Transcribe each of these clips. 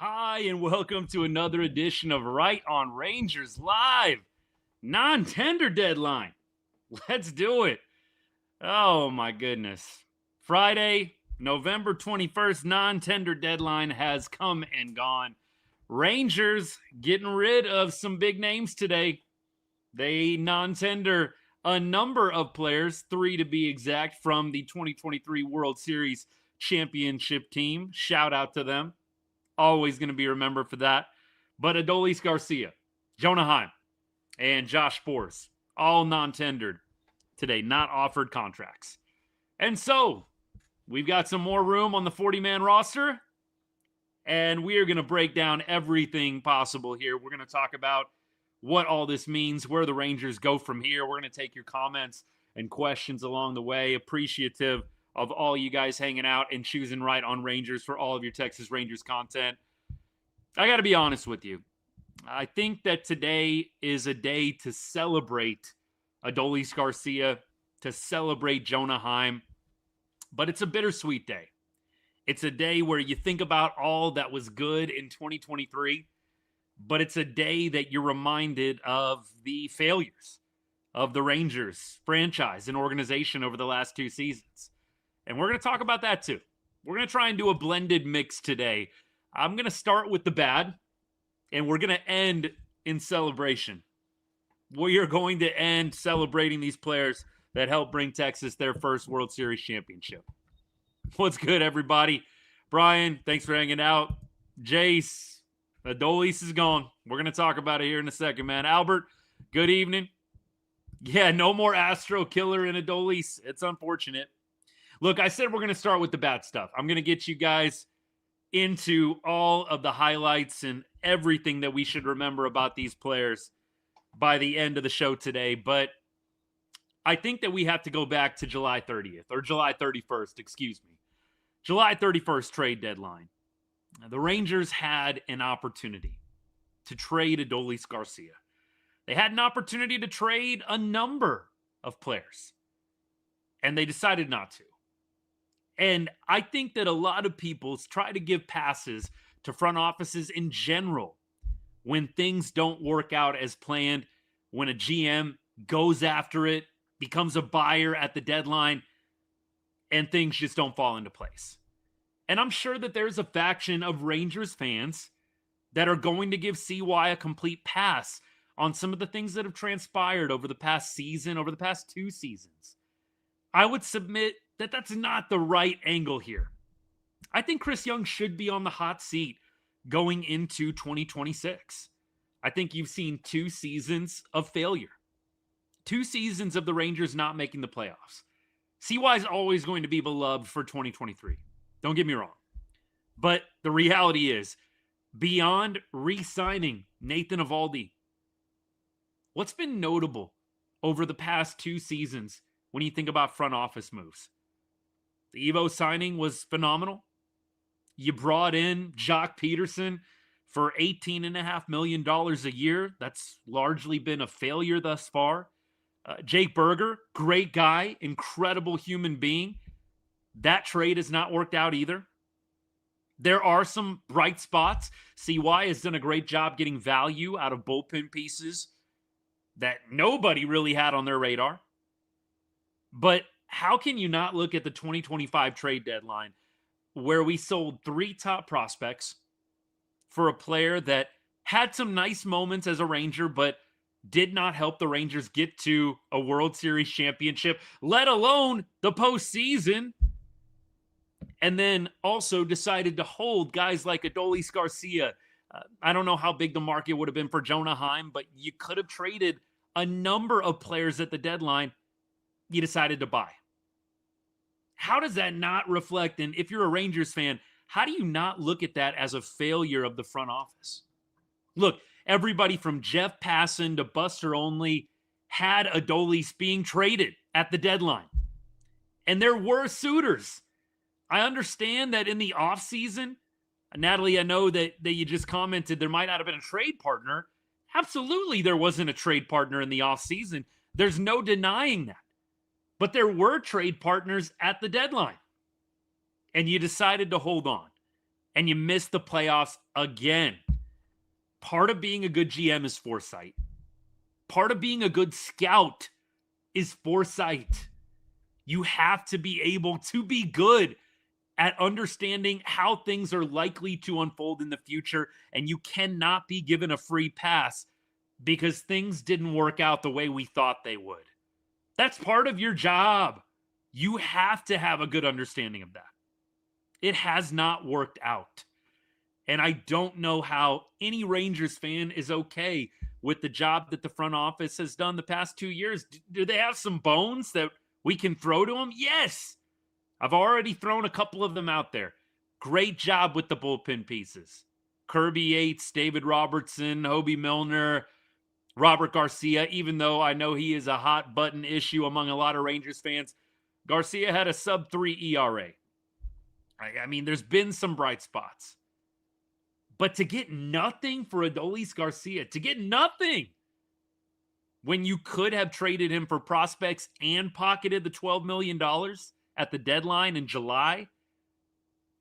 Hi, and welcome to another edition of Right on Rangers Live. Non-tender deadline. Let's do it. Oh, my goodness. Friday, November 21st, non-tender deadline has come and gone. Rangers getting rid of some big names today. They non-tender a number of players, 3 to be exact, from the 2023 World Series championship team. Shout out to them. Always going to be remembered for that. But Adolis Garcia, Jonah Heim, and Josh Sborz, all non-tendered today, not offered contracts. And so, we've got some more room on the 40-man roster, and we are going to break down everything possible here. We're going to talk about what all this means, where the Rangers go from here. We're going to take your comments and questions along the way. Appreciative of all you guys hanging out and choosing Right on Rangers for all of your Texas Rangers content. I got to be honest with you. I think that today is a day to celebrate Adolis Garcia, to celebrate Jonah Heim, but it's a bittersweet day. It's a day where you think about all that was good in 2023, but it's a day that you're reminded of the failures of the Rangers franchise and organization over the last 2 seasons. And we're going to talk about that too. We're going to try and do a blended mix today. I'm going to start with the bad, and we're going to end in celebration. We are going to end celebrating these players that helped bring Texas their first World Series championship. What's good, everybody? Brian, thanks for hanging out. Jace, Adolis is gone. We're going to talk about it here in a second, man. Albert, good evening. Yeah, no more Astro Killer and Adolis. It's unfortunate. Look, I said we're going to start with the bad stuff. I'm going to get you guys into all of the highlights and everything that we should remember about these players by the end of the show today. But I think that we have to go back to July 30th or July 31st, excuse me. July 31st trade deadline. The Rangers had an opportunity to trade Adolis Garcia. They had an opportunity to trade a number of players, and they decided not to. And I think that a lot of people try to give passes to front offices in general when things don't work out as planned, when a GM goes after it, becomes a buyer at the deadline, and things just don't fall into place. And I'm sure that there's a faction of Rangers fans that are going to give CY a complete pass on some of the things that have transpired over the past season, over the past 2 seasons. I would submit that that's not the right angle here. I think Chris Young should be on the hot seat going into 2026. I think you've seen 2 seasons of failure. 2 seasons of the Rangers not making the playoffs. CY is always going to be beloved for 2023. Don't get me wrong. But the reality is, beyond re-signing Nathan Eovaldi, what's been notable over the past 2 seasons when you think about front office moves? The Evo signing was phenomenal. You brought in Jock Peterson for $18.5 million a year. That's largely been a failure thus far. Jake Berger, great guy, incredible human being. That trade has not worked out either. There are some bright spots. CY has done a great job getting value out of bullpen pieces that nobody really had on their radar. But how can you not look at the 2025 trade deadline where we sold 3 top prospects for a player that had some nice moments as a Ranger, but did not help the Rangers get to a World Series championship, let alone the postseason, and then also decided to hold guys like Adolis Garcia. I don't know how big the market would have been for Jonah Heim, but you could have traded a number of players at the deadline. You decided to buy. How does that not reflect? And if you're a Rangers fan, how do you not look at that as a failure of the front office? Look, everybody from Jeff Passan to Buster Olney had Adolis being traded at the deadline. And there were suitors. I understand that in the offseason, Natalie, I know that you just commented there might not have been a trade partner. Absolutely, there wasn't a trade partner in the offseason. There's no denying that. But there were trade partners at the deadline. And you decided to hold on. and you miss the playoffs again. Part of being a good GM is foresight. Part of being a good scout is foresight. You have to be able to be good at understanding how things are likely to unfold in the future, and you cannot be given a free pass because things didn't work out the way we thought they would. That's part of your job. You have to have a good understanding of that. It has not worked out. And I don't know how any Rangers fan is okay with the job that the front office has done the past 2 years. Do they have some bones that we can throw to them? Yes. I've already thrown a couple of them out there. Great job with the bullpen pieces. Kirby Yates, David Robertson, Hobie Milner, Robert Garcia, even though I know he is a hot button issue among a lot of Rangers fans. Garcia had a sub-3 ERA. I mean, there's been some bright spots. But to get nothing for Adolis Garcia, to get nothing when you could have traded him for prospects and pocketed the $12 million at the deadline in July,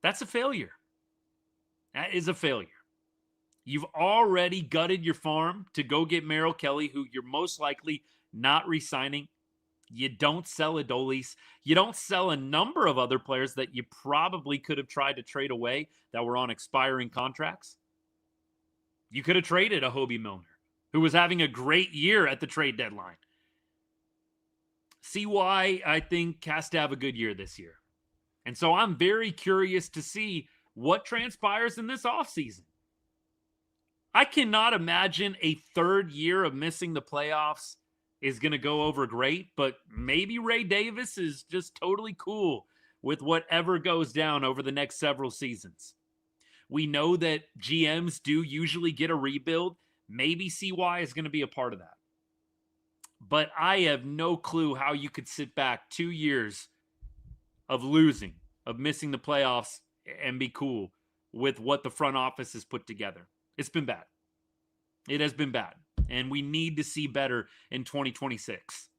that's a failure. That is a failure. You've already gutted your farm to go get Merrill Kelly, who you're most likely not re-signing. You don't sell Adolis. You don't sell a number of other players that you probably could have tried to trade away that were on expiring contracts. You could have traded a Hobie Milner, who was having a great year at the trade deadline. CY, I think, has to have a good year this year. And so I'm very curious to see what transpires in this offseason. I cannot imagine a third year of missing the playoffs is going to go over great, but maybe Ray Davis is just totally cool with whatever goes down over the next several seasons. We know that GMs do usually get a rebuild. Maybe CY is going to be a part of that. But I have no clue how you could sit back 2 years of losing, of missing the playoffs, and be cool with what the front office has put together. It's been bad. It has been bad. And we need to see better in 2026.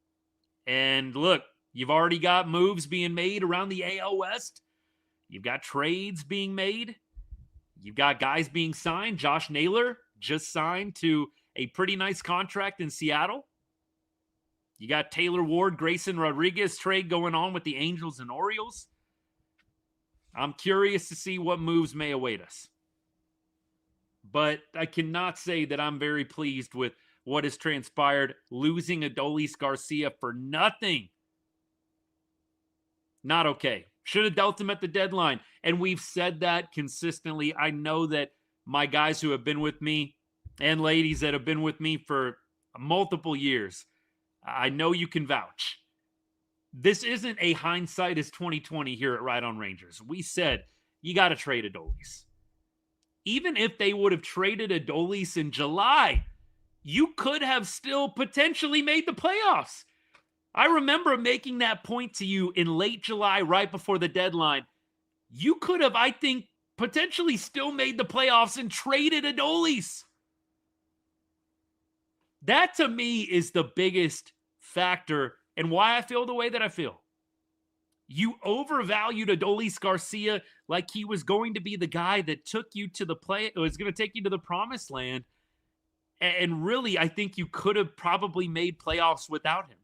And look, you've already got moves being made around the AL West. You've got trades being made. You've got guys being signed. Josh Naylor just signed to a pretty nice contract in Seattle. You got Taylor Ward, Grayson Rodriguez trade going on with the Angels and Orioles. I'm curious to see what moves may await us. But I cannot say that I'm very pleased with what has transpired. Losing Adolis Garcia for nothing. Not okay. Should have dealt him at the deadline. And we've said that consistently. I know that my guys who have been with me and ladies that have been with me for multiple years, I know you can vouch. This isn't a hindsight is 2020 here at Right on Rangers. We said you got to trade Adolis. Even if they would have traded Adolis in July, you could have still potentially made the playoffs. I remember making that point to you in late July, right before the deadline. You could have, I think, potentially still made the playoffs and traded Adolis. That, to me, is the biggest factor and why I feel the way that I feel. You overvalued Adolis Garcia like he was going to be the guy that took you to the play, was going to take you to the promised land. And really, I think you could have probably made playoffs without him.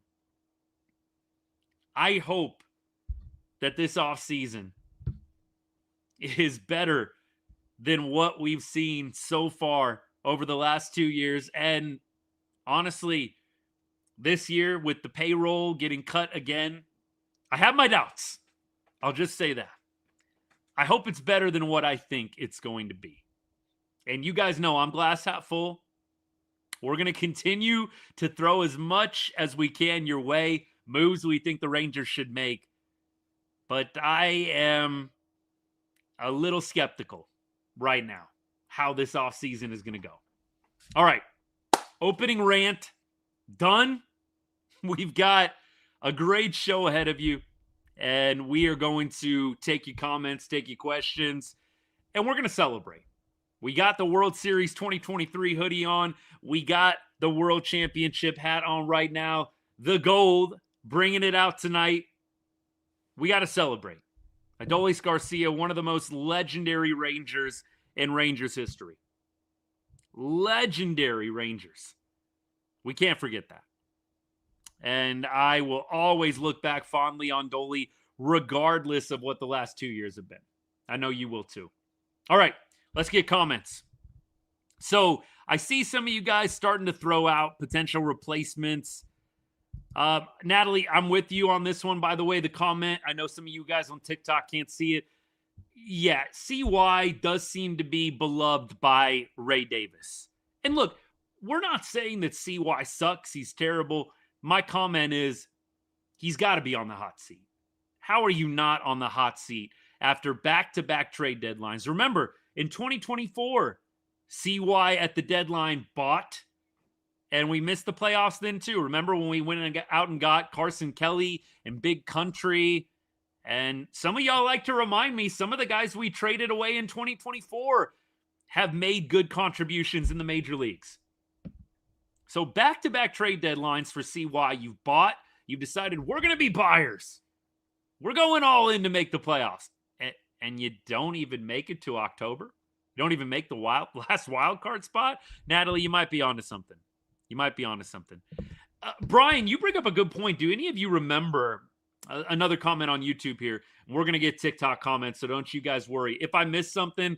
I hope that this offseason is better than what we've seen so far over the last 2 years. And honestly, this year with the payroll getting cut again, I have my doubts. I'll just say that. I hope it's better than what I think it's going to be. And you guys know I'm glass half full. We're going to continue to throw as much as we can your way, moves we think the Rangers should make. But I am a little skeptical right now how this offseason is going to go. All right. Opening rant done. We've got a great show ahead of you, and we are going to take your comments, take your questions, and we're going to celebrate. We got the World Series 2023 hoodie on. We got the World Championship hat on right now. The gold, bringing it out tonight. We got to celebrate. Adolis Garcia, one of the most legendary Rangers in Rangers history. Legendary Rangers. We can't forget that. And I will always look back fondly on Dolly, regardless of what the last 2 years have been. I know you will too. All right, let's get comments. So I see some of you guys starting to throw out potential replacements. Natalie, I'm with you on this one, by the way, the comment. I know some of you guys on TikTok can't see it. Yeah, CY does seem to be beloved by Ray Davis. And look, we're not saying that CY sucks. He's terrible. My comment is he's got to be on the hot seat. How are you not on the hot seat after back-to-back trade deadlines? Remember, in 2024, CY at the deadline bought, and we missed the playoffs then too. Remember when we went out and got Carson Kelly and Big Country? And some of y'all like to remind me, some of the guys we traded away in 2024 have made good contributions in the major leagues. So back-to-back trade deadlines for CY. You've bought. You've decided we're going to be buyers. We're going all in to make the playoffs. And you don't even make it to October. You don't even make the last wild card spot. Natalie, you might be onto something. Brian, you bring up a good point. Do any of you remember another comment on YouTube here? We're going to get TikTok comments, so don't you guys worry. If I miss something,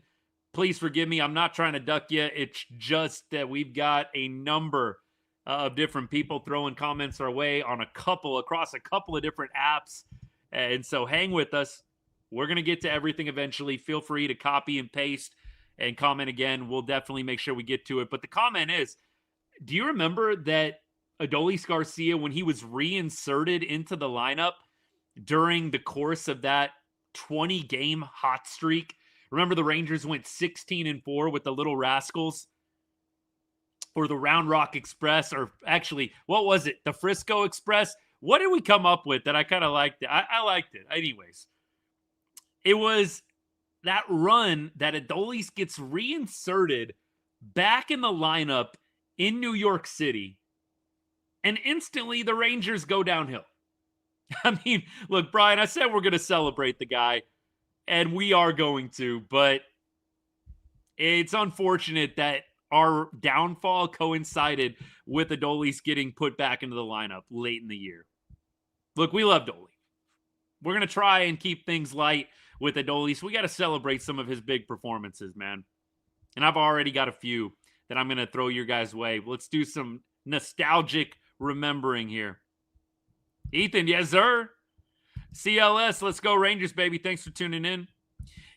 please forgive me. I'm not trying to duck you. It's just that we've got a number of different people throwing comments our way on across a couple of different apps. And so hang with us. We're going to get to everything eventually. Feel free to copy and paste and comment again. We'll definitely make sure we get to it. But the comment is, do you remember that Adolis Garcia, when he was reinserted into the lineup during the course of that 20-game hot streak, remember the Rangers went 16-4 with the Little Rascals or the Round Rock Express, or actually, what was it? The Frisco Express? What did we come up with that I kind of liked it? I liked it. Anyways, it was that run that Adolis gets reinserted back in the lineup in New York City, and instantly the Rangers go downhill. I mean, look, Brian, I said we're going to celebrate the guy, and we are going to, but it's unfortunate that our downfall coincided with Adolis getting put back into the lineup late in the year. Look, we love Dolly. We're going to try and keep things light with Adolis. We got to celebrate some of his big performances, man. And I've already got a few that I'm going to throw your guys' way. Let's do some nostalgic remembering here. Ethan, yes, sir. CLS, let's go Rangers, baby. Thanks for tuning in.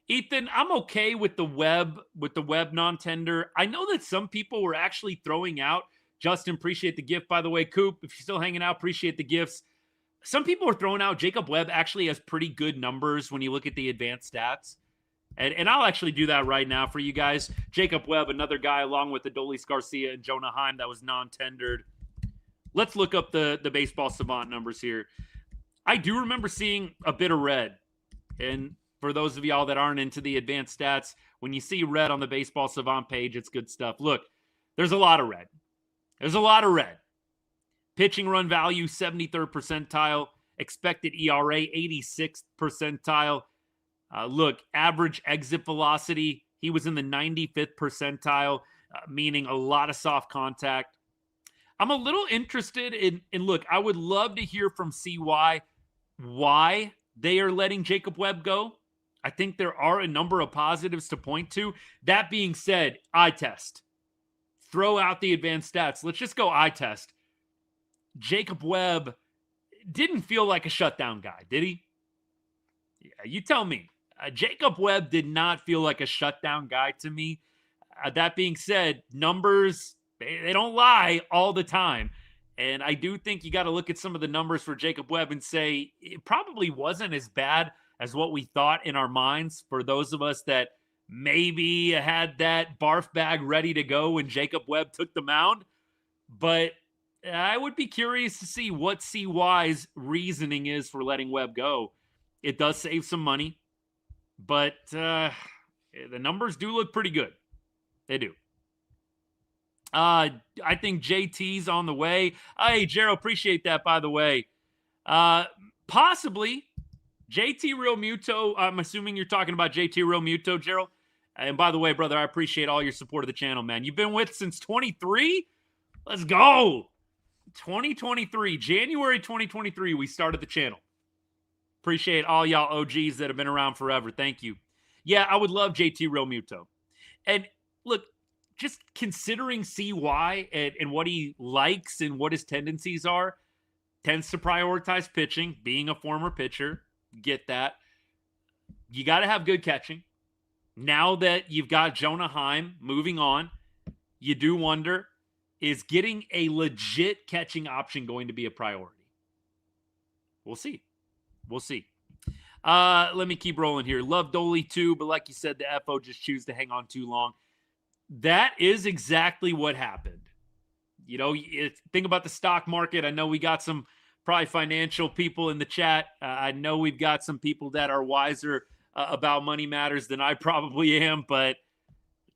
Ethan, I'm okay with the Webb non-tender. I know that some people were actually throwing out. Justin, appreciate the gift, by the way. Coop, if you're still hanging out, appreciate the gifts. Some people are throwing out Jacob Webb actually has pretty good numbers when you look at the advanced stats. And I'll actually do that right now for you guys. Jacob Webb, another guy along with Adolis Garcia and Jonah Heim that was non-tendered. Let's look up the baseball savant numbers here. I do remember seeing a bit of red. And for those of y'all that aren't into the advanced stats, when you see red on the baseball savant page, it's good stuff. Look, there's a lot of red. Pitching run value, 73rd percentile. Expected ERA, 86th percentile. Look, average exit velocity, he was in the 95th percentile, meaning a lot of soft contact. I'm a little interested in look, I would love to hear from CY why they are letting Jacob Webb go. I think there are a number of positives to point to. That being said, eye test. Throw out the advanced stats. Let's just go eye test. Jacob Webb didn't feel like a shutdown guy, did he? Yeah, you tell me. Jacob Webb did not feel like a shutdown guy to me. That being said, numbers, they don't lie all the time. And I do think you got to look at some of the numbers for Jacob Webb and say it probably wasn't as bad as what we thought in our minds for those of us that maybe had that barf bag ready to go when Jacob Webb took the mound. But I would be curious to see what CY's reasoning is for letting Webb go. It does save some money, but the numbers do look pretty good. They do. I think JT's on the way. Hey, Jero, appreciate that, by the way. Possibly JT Real Muto, I'm assuming you're talking about JT Real Muto, Gerald. And by the way, brother, I appreciate all your support of the channel, man. You've been with since 23? Let's go. 2023, January 2023, we started the channel. Appreciate all y'all OGs that have been around forever. Thank you. Yeah, I would love JT Real Muto. And look, just considering CY and what he likes and what his tendencies are, tends to prioritize pitching, being a former pitcher. Get that. You got to have good catching. Now that you've got Jonah Heim moving on, you do wonder, is getting a legit catching option going to be a priority? We'll see. We'll see. Let me keep rolling here. Love Dolly too, but like you said, the FO just choose to hang on too long. That is exactly what happened. You know, think about the stock market. I know we got some probably financial people in the chat. I know we've got some people that are wiser about money matters than I probably am, but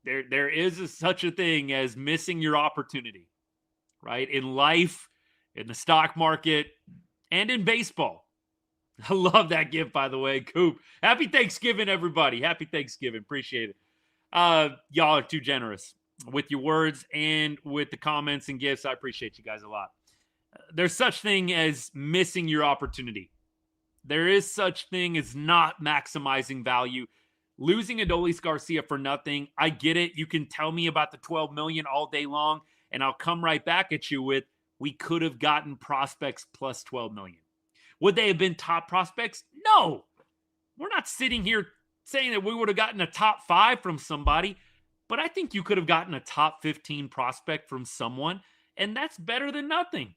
there is such a thing as missing your opportunity, right? In life, in the stock market, and in baseball. I love that gift, by the way, Coop. Happy Thanksgiving, everybody. Happy Thanksgiving. Appreciate it. Y'all are too generous with your words and with the comments and gifts. I appreciate you guys a lot. There's such thing as missing your opportunity. There is such thing as not maximizing value. Losing Adolis Garcia for nothing, I get it. You can tell me about the $12 million all day long, and I'll come right back at you with, we could have gotten prospects plus $12 million. Would they have been top prospects? No. We're not sitting here saying that we would have gotten a top 5 from somebody, but I think you could have gotten a top 15 prospect from someone, and that's better than nothing.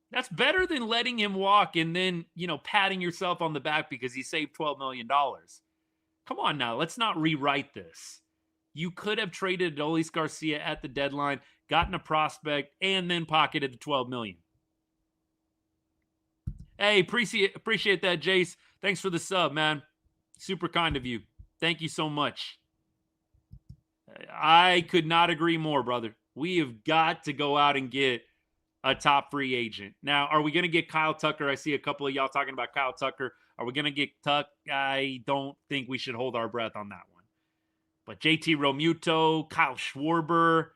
That's better than letting him walk and then, patting yourself on the back because he saved $12 million. Come on now, let's not rewrite this. You could have traded Adolis Garcia at the deadline, gotten a prospect, and then pocketed the $12 million. Hey, appreciate that, Jace. Thanks for the sub, man. Super kind of you. Thank you so much. I could not agree more, brother. We have got to go out and get a top free agent. Now, are we going to get Kyle Tucker? I see a couple of y'all talking about Kyle Tucker. Are we going to get Tuck? I don't think we should hold our breath on that one. But JT Realmuto, Kyle Schwarber,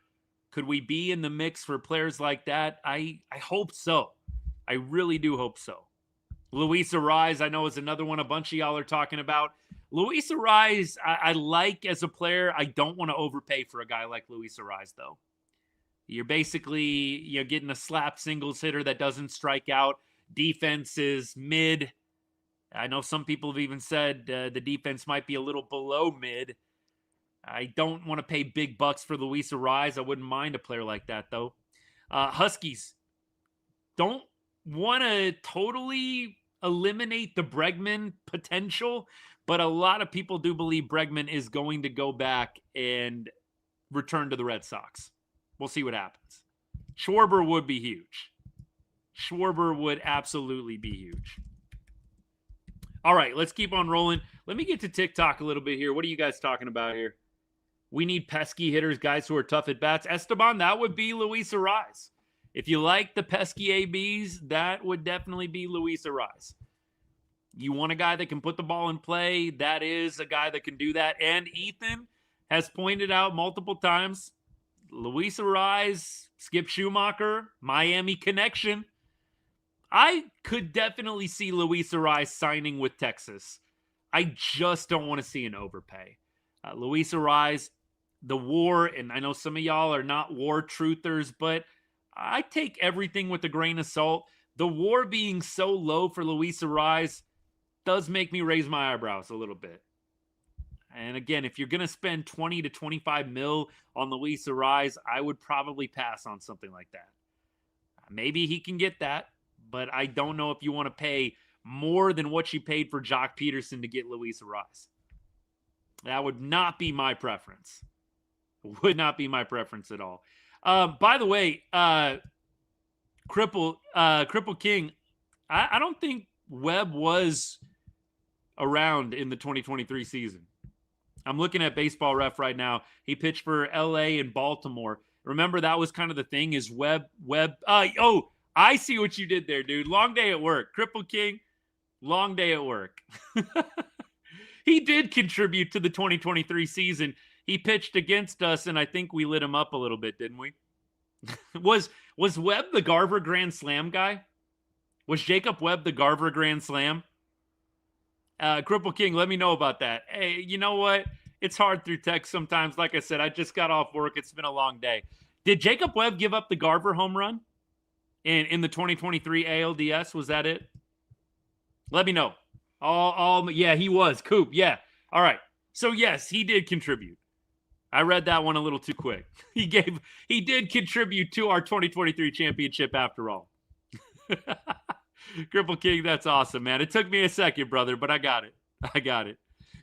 could we be in the mix for players like that? I hope so. I really do hope so. Luis Arise, I know, is another one a bunch of y'all are talking about. Luis Arise, I like as a player. I don't want to overpay for a guy like Luis Arise, though. You're basically getting a slap singles hitter that doesn't strike out. Defense is mid. I know some people have even said the defense might be a little below mid. I don't want to pay big bucks for Luis Arise. I wouldn't mind a player like that, though. Huskies don't want to totally eliminate the Bregman potential, but a lot of people do believe Bregman is going to go back and return to the Red Sox. We'll see what happens. Schwarber would be huge. Schwarber would absolutely be huge. All right, let's keep on rolling. Let me get to TikTok a little bit here. What are you guys talking about here? We need pesky hitters, guys who are tough at bats. Esteban, that would be Luis Arise. If you like the pesky ABs, that would definitely be Luis Arise. You want a guy that can put the ball in play, that is a guy that can do that. And Ethan has pointed out multiple times, Luis Arise, Skip Schumacher, Miami connection. I could definitely see Luis Arise signing with Texas. I just don't want to see an overpay. Luis Arise, the WAR, and I know some of y'all are not WAR truthers, but I take everything with a grain of salt. The WAR being so low for Luis Arise does make me raise my eyebrows a little bit. And again, if you're going to spend 20 to 25 mil on Luis Arise, I would probably pass on something like that. Maybe he can get that, but I don't know if you want to pay more than what you paid for Jock Peterson to get Luis Arise. That would not be my preference. Would not be my preference at all. By the way, Cripple King, I don't think Webb was around in the 2023 season. I'm looking at Baseball Ref right now. He pitched for LA and Baltimore. Remember, that was kind of the thing is Webb. I see what you did there, dude. Long day at work. Cripple King, Long day at work. He did contribute to the 2023 season. He pitched against us, and I think we lit him up a little bit, didn't we? Was Webb the Garver Grand Slam guy? Was Jacob Webb the Garver Grand Slam? Cripple King, let me know about that. Hey, you know what? It's hard through text sometimes. Like I said, I just got off work. It's been a long day. Did Jacob Webb give up the Garver home run in the 2023 ALDS? Was that it? Let me know. Yeah, he was. Coop, yeah. All right. So, yes, he did contribute. I read that one a little too quick. He did contribute to our 2023 championship after all. Cripple King, that's awesome, man. It took me a second, brother, but I got it.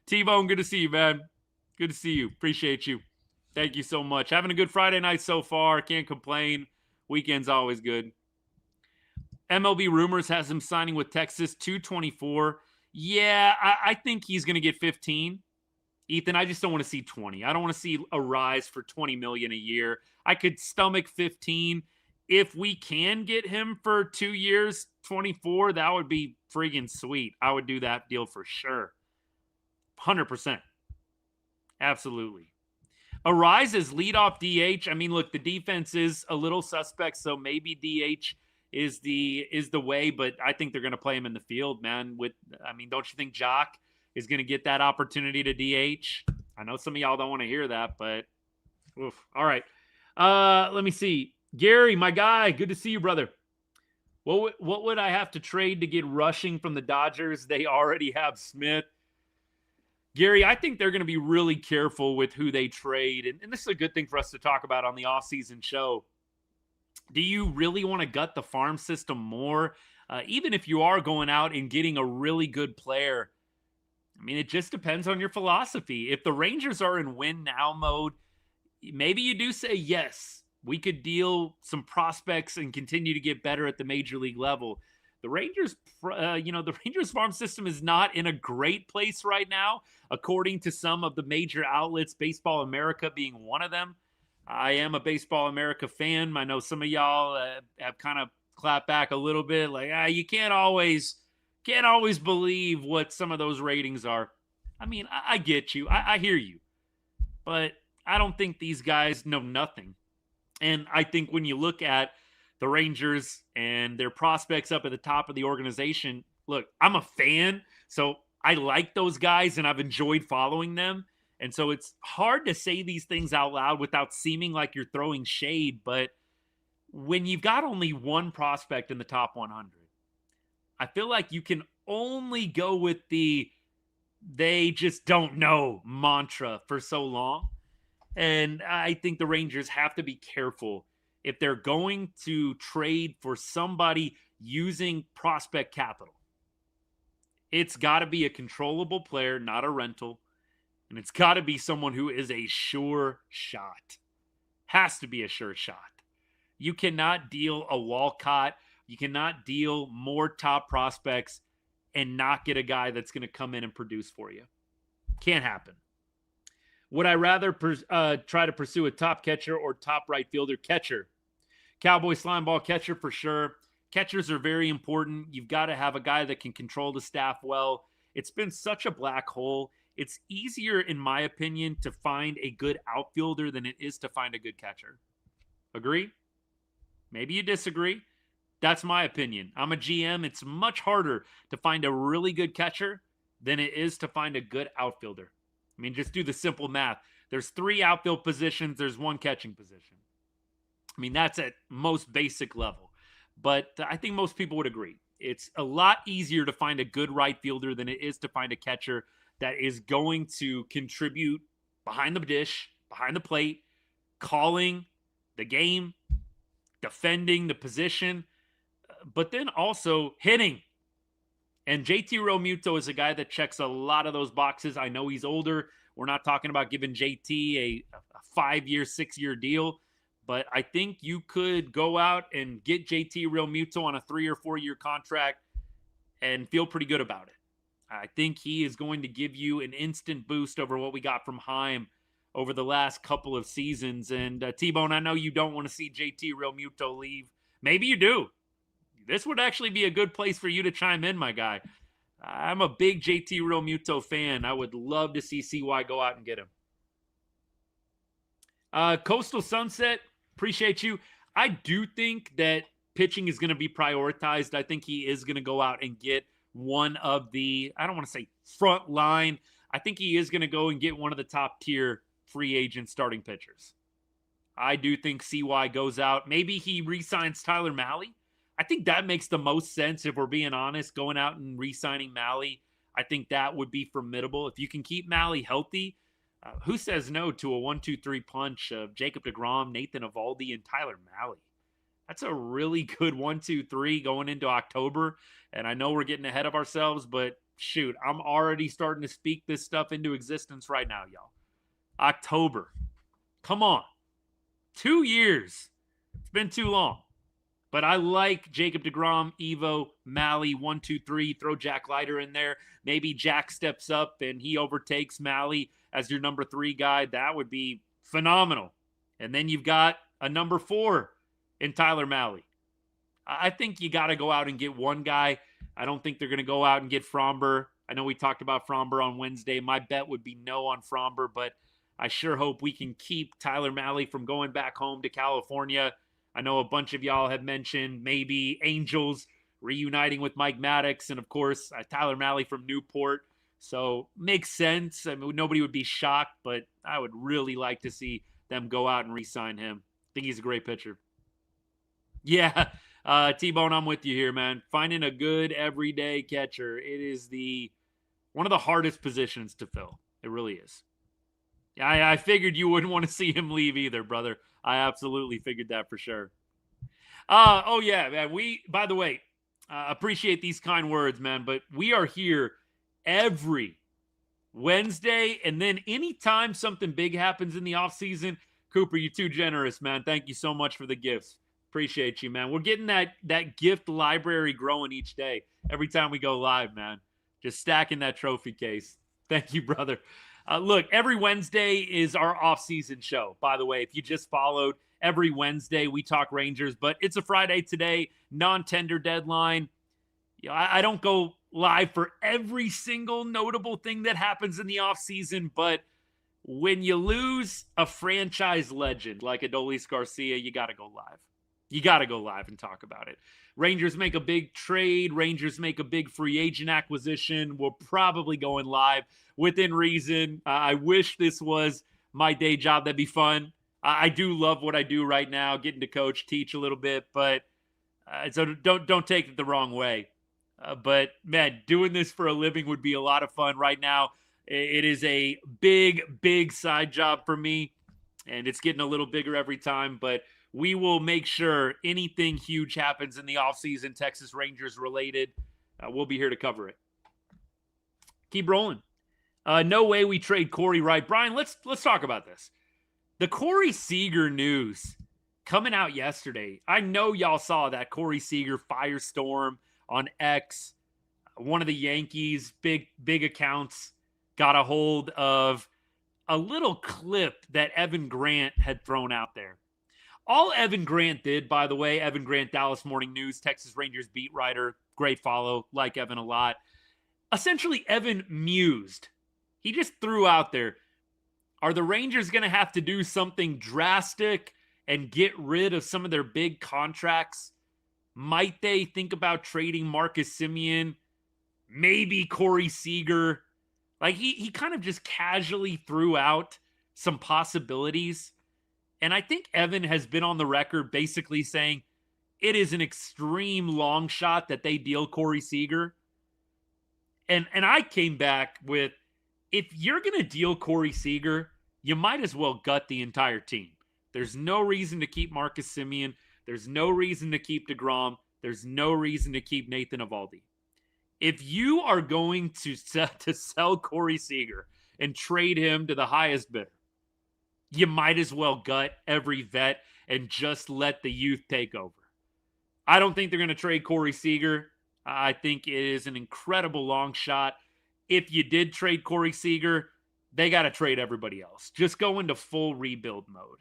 T-Bone, good to see you, man. Good to see you. Appreciate you. Thank you so much. Having a good Friday night so far. Can't complain. Weekend's always good. MLB Rumors has him signing with Texas, $224. Yeah, I think he's going to get 15. Ethan, I just don't want to see 20. I don't want to see a rise for $20 million a year. I could stomach 15. If we can get him for 2 years, 24, that would be friggin' sweet. I would do that deal for sure. 100%. Absolutely. Arise as leadoff DH. I mean, look, the defense is a little suspect, so maybe DH is the way, but I think they're going to play him in the field, man. Don't you think Jock is going to get that opportunity to DH? I know some of y'all don't want to hear that, but oof. All right. Let me see. Gary, my guy, good to see you, brother. What would I have to trade to get Rushing from the Dodgers? They already have Smith. Gary, I think they're going to be really careful with who they trade, and this is a good thing for us to talk about on the offseason show. Do you really want to gut the farm system more? Even if you are going out and getting a really good player, I mean, it just depends on your philosophy. If the Rangers are in win now mode, maybe you do say, yes, we could deal some prospects and continue to get better at the major league level. The Rangers, the Rangers farm system is not in a great place right now, according to some of the major outlets, Baseball America being one of them. I am a Baseball America fan. I know some of y'all have kind of clapped back a little bit, like, you can't always believe what some of those ratings are. I mean, I get you. I hear you. But I don't think these guys know nothing. And I think when you look at the Rangers and their prospects up at the top of the organization, look, I'm a fan, so I like those guys and I've enjoyed following them. And so it's hard to say these things out loud without seeming like you're throwing shade. But when you've got only one prospect in the top 100, I feel like you can only go with the they just don't know mantra for so long. And I think the Rangers have to be careful if they're going to trade for somebody using prospect capital. It's got to be a controllable player, not a rental. And it's got to be someone who is a sure shot. Has to be a sure shot. You cannot deal a Walcott. You cannot deal more top prospects and not get a guy that's going to come in and produce for you. Can't happen. Would I rather try to pursue a top catcher or top right fielder? Catcher. Cowboy slime ball catcher for sure. Catchers are very important. You've got to have a guy that can control the staff well. It's been such a black hole. It's easier, in my opinion, to find a good outfielder than it is to find a good catcher. Agree? Maybe you disagree. That's my opinion. I'm a GM. It's much harder to find a really good catcher than it is to find a good outfielder. I mean, just do the simple math. There's 3 outfield positions. There's 1 catching position. I mean, that's at most basic level. But I think most people would agree. It's a lot easier to find a good right fielder than it is to find a catcher that is going to contribute behind the dish, behind the plate, calling the game, defending the position, but then also hitting. And JT Realmuto is a guy that checks a lot of those boxes. I know he's older. We're not talking about giving JT a 5-year, 6-year deal, but I think you could go out and get JT Realmuto on a 3 or 4 year contract and feel pretty good about it. I think he is going to give you an instant boost over what we got from Heim over the last couple of seasons. And T-Bone, I know you don't want to see JT Realmuto leave. Maybe you do. This would actually be a good place for you to chime in, my guy. I'm a big JT Realmuto fan. I would love to see CY go out and get him. Coastal Sunset, appreciate you. I do think that pitching is going to be prioritized. I think he is going to go out and get one of the, I don't want to say front line. I think he is going to go and get one of the top tier free agent starting pitchers. I do think CY goes out. Maybe he re-signs Tyler Mahle. I think that makes the most sense if we're being honest, going out and re-signing Mahle. I think that would be formidable. If you can keep Mahle healthy, who says no to a 1-2-3 punch of Jacob deGrom, Nathan Eovaldi, and Tyler Mahle? That's a really good 1-2-3 going into October. And I know we're getting ahead of ourselves, but shoot, I'm already starting to speak this stuff into existence right now, y'all. October. Come on. 2 years. It's been too long. But I like Jacob deGrom, Evo, Mahle, 1-2-3. Throw Jack Leiter in there. Maybe Jack steps up and he overtakes Mahle as your number 3 guy. That would be phenomenal. And then you've got a number 4 in Tyler Mahle. I think you got to go out and get one guy. I don't think they're going to go out and get Fromber. I know we talked about Fromber on Wednesday. My bet would be no on Fromber, but I sure hope we can keep Tyler Mahle from going back home to California. I know a bunch of y'all have mentioned maybe Angels reuniting with Mike Maddox, and of course, Tyler Mahle from Newport. So makes sense. I mean, nobody would be shocked, but I would really like to see them go out and re-sign him. I think he's a great pitcher. Yeah, T-Bone, I'm with you here, man. Finding a good everyday catcher, it is one of the hardest positions to fill. It really is. I figured you wouldn't want to see him leave either, brother. I absolutely figured that for sure. Oh, yeah, man. By the way, appreciate these kind words, man, but we are here every Wednesday, and then anytime something big happens in the offseason, Cooper, you're too generous, man. Thank you so much for the gifts. Appreciate you, man. We're getting that gift library growing each day. Every time we go live, man. Just stacking that trophy case. Thank you, brother. Look, every Wednesday is our off-season show. By the way, if you just followed, every Wednesday we talk Rangers, but it's a Friday today, non-tender deadline. You know, I don't go live for every single notable thing that happens in the offseason, but when you lose a franchise legend like Adolis Garcia, you got to go live. You got to go live and talk about it. Rangers make a big trade. Rangers make a big free agent acquisition. We're probably going live within reason. I wish this was my day job. That'd be fun. I do love what I do right now, getting to coach, teach a little bit, but so don't take it the wrong way. But man, doing this for a living would be a lot of fun right now. It is a big side job for me, and it's getting a little bigger every time, but we will make sure anything huge happens in the offseason, Texas Rangers related, we'll be here to cover it. Keep rolling. No way we trade Corey Wright. Brian, let's talk about this. The Corey Seager news coming out yesterday. I know y'all saw that Corey Seager firestorm on X. One of the Yankees' big accounts got a hold of a little clip that Evan Grant had thrown out there. All Evan Grant did, by the way, Evan Grant, Dallas Morning News, Texas Rangers beat writer, great follow, like Evan a lot. Essentially, Evan mused. He just threw out there, are the Rangers going to have to do something drastic and get rid of some of their big contracts? Might they think about trading Marcus Semien? Maybe Corey Seager? Like, he kind of just casually threw out some possibilities. And I think Evan has been on the record basically saying it is an extreme long shot that they deal Corey Seager. And I came back with, if you're going to deal Corey Seager, you might as well gut the entire team. There's no reason to keep Marcus Semien. There's no reason to keep deGrom. There's no reason to keep Nathan Eovaldi. If you are going to sell Corey Seager and trade him to the highest bidder, you might as well gut every vet and just let the youth take over. I don't think they're going to trade Corey Seager. I think it is an incredible long shot. If you did trade Corey Seager, they got to trade everybody else. Just go into full rebuild mode.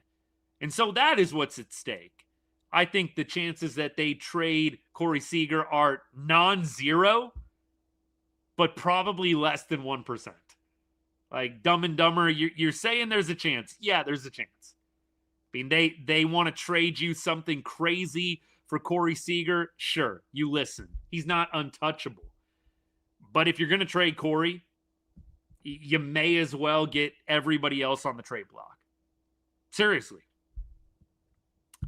And so that is what's at stake. I think the chances that they trade Corey Seager are non-zero. but probably less than 1%. Like Dumb and Dumber, you're saying there's a chance. Yeah, there's a chance. I mean, they want to trade you something crazy for Corey Seager. Sure, you listen. He's not untouchable. But if you're going to trade Corey, you may as well get everybody else on the trade block. Seriously.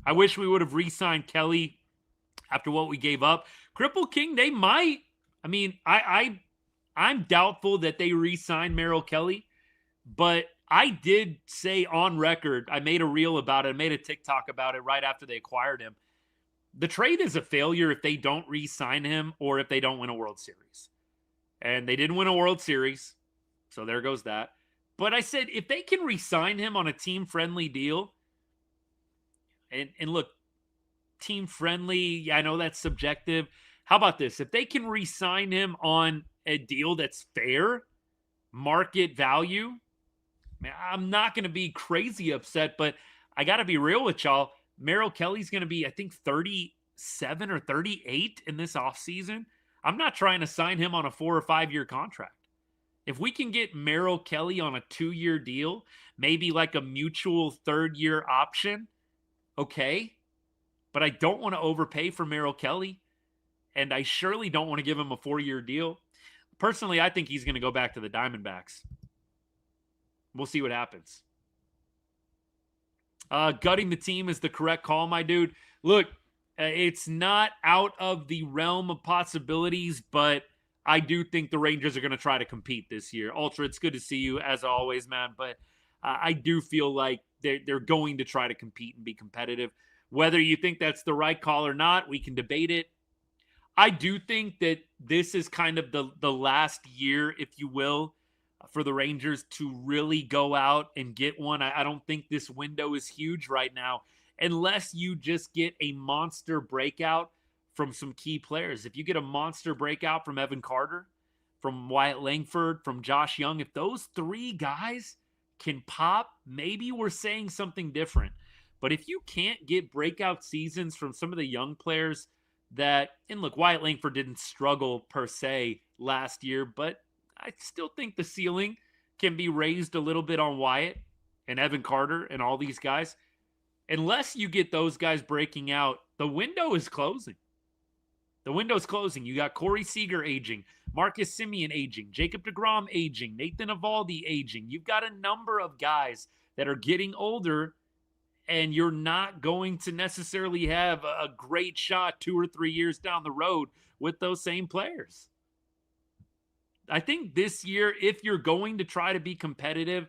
I wish we would have re-signed Kelly after what we gave up. Cripple King, they might. I mean, I'm doubtful that they re-signed Merrill Kelly, but I did say on record, I made a reel about it, I made a TikTok about it right after they acquired him. The trade is a failure if they don't re-sign him or if they don't win a World Series. And they didn't win a World Series, so there goes that. But I said, if they can re-sign him on a team-friendly deal, and look, team-friendly, I know that's subjective. How about this? If they can re-sign him on a deal that's fair, market value, man, I'm not going to be crazy upset, but I got to be real with y'all. Merrill Kelly's going to be, I think, 37 or 38 in this offseason. I'm not trying to sign him on a 4 or 5 year contract. If we can get Merrill Kelly on a 2-year deal, maybe like a mutual 3rd-year option, okay. But I don't want to overpay for Merrill Kelly, and I surely don't want to give him a 4-year deal. Personally, I think he's going to go back to the Diamondbacks. We'll see what happens. Gutting the team is the correct call, my dude. Look, it's not out of the realm of possibilities, but I do think the Rangers are going to try to compete this year. Ultra, it's good to see you as always, man, but I do feel like they're going to try to compete and be competitive. Whether you think that's the right call or not, we can debate it. I do think that this is kind of the last year, if you will, for the Rangers to really go out and get one. I don't think this window is huge right now, unless you just get a monster breakout from some key players. If you get a monster breakout from Evan Carter, from Wyatt Langford, from Josh Young, if those 3 guys can pop, maybe we're saying something different. But if you can't get breakout seasons from some of the young players that, and look, Wyatt Langford didn't struggle per se last year, but I still think the ceiling can be raised a little bit on Wyatt and Evan Carter and all these guys. Unless you get those guys breaking out, the window is closing. The window's closing. You got Corey Seager aging, Marcus Semien aging, Jacob deGrom aging, Nathan Eovaldi aging. You've got a number of guys that are getting older, and you're not going to necessarily have a great shot 2 or 3 years down the road with those same players. I think this year, if you're going to try to be competitive,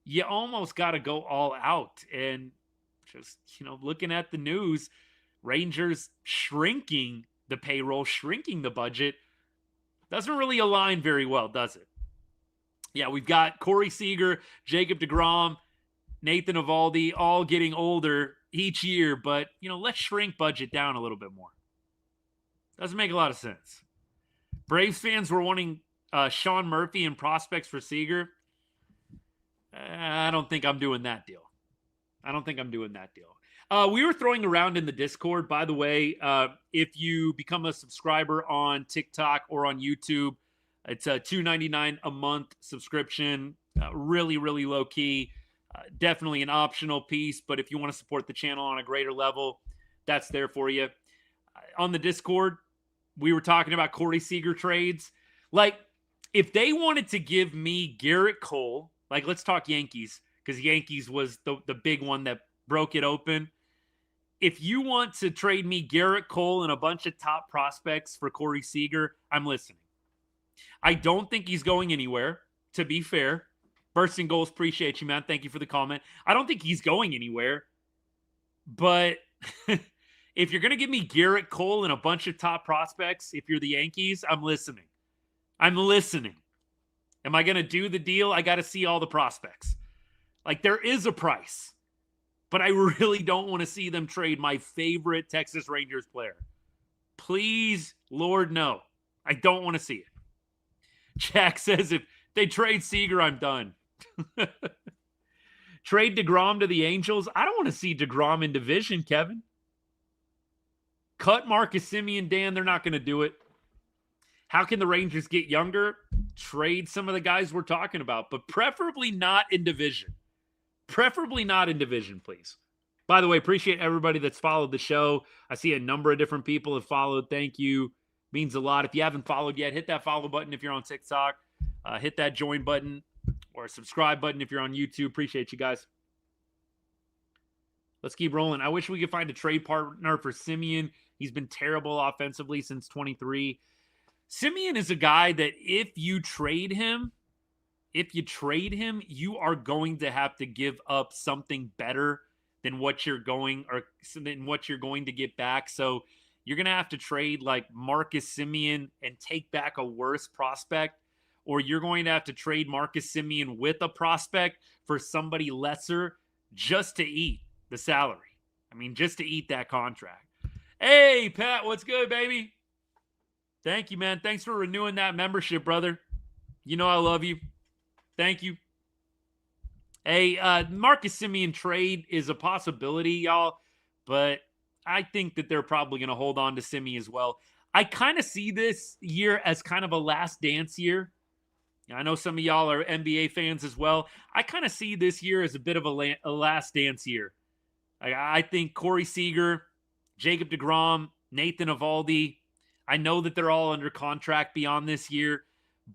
you almost got to go all out. And just, looking at the news, Rangers shrinking the payroll, shrinking the budget, doesn't really align very well, does it? Yeah, we've got Corey Seager, Jacob deGrom, Nathan Eovaldi, all getting older each year, but, let's shrink budget down a little bit more. Doesn't make a lot of sense. Braves fans were wanting Sean Murphy and prospects for Seager. I don't think I'm doing that deal. We were throwing around in the Discord, by the way, if you become a subscriber on TikTok or on YouTube, it's a $2.99 a month subscription. Really, really low key. Definitely an optional piece, but if you want to support the channel on a greater level, that's there for you. On the Discord, we were talking about Corey Seager trades. Like, if they wanted to give me Garrett Cole, like, let's talk Yankees, because Yankees was the big one that broke it open. If you want to trade me Garrett Cole and a bunch of top prospects for Corey Seager, I'm listening. I don't think he's going anywhere, to be fair. Bursting Goals, appreciate you, man. Thank you for the comment. I don't think he's going anywhere. But if you're going to give me Garrett Cole and a bunch of top prospects, if you're the Yankees, I'm listening. Am I going to do the deal? I got to see all the prospects. Like, there is a price. But I really don't want to see them trade my favorite Texas Rangers player. Please, Lord, no. I don't want to see it. Jack says, if they trade Seager, I'm done. Trade deGrom to the Angels. I don't want to see deGrom in division, Kevin. Cut Marcus Semien, Dan. They're not going to do it. How can the Rangers get younger? Trade some of the guys we're talking about, but preferably not in division. Preferably not in division, please. By the way, appreciate everybody that's followed the show. I see a number of different people have followed. Thank you. Means a lot. If you haven't followed yet, hit that follow button if you're on TikTok. Hit that join button or subscribe button if you're on YouTube. Appreciate you guys. Let's keep rolling. I wish we could find a trade partner for Semien. He's been terrible offensively since 23. Semien is a guy that if you trade him, you are going to have to give up something better than what you're going to get back. So you're going to have to trade like Marcus Semien and take back a worse prospect, or you're going to have to trade Marcus Semien with a prospect for somebody lesser just to eat the salary. I mean, just to eat that contract. Hey, Pat, what's good, baby? Thank you, man. Thanks for renewing that membership, brother. You know I love you. Thank you. Hey, Marcus Semien trade is a possibility, y'all, but I think that they're probably going to hold on to Semien as well. I kind of see this year as kind of a last dance year. I know some of y'all are NBA fans as well. I kind of see this year as a bit of a last dance year. I think Corey Seager, Jacob deGrom, Nathan Eovaldi, I know that they're all under contract beyond this year,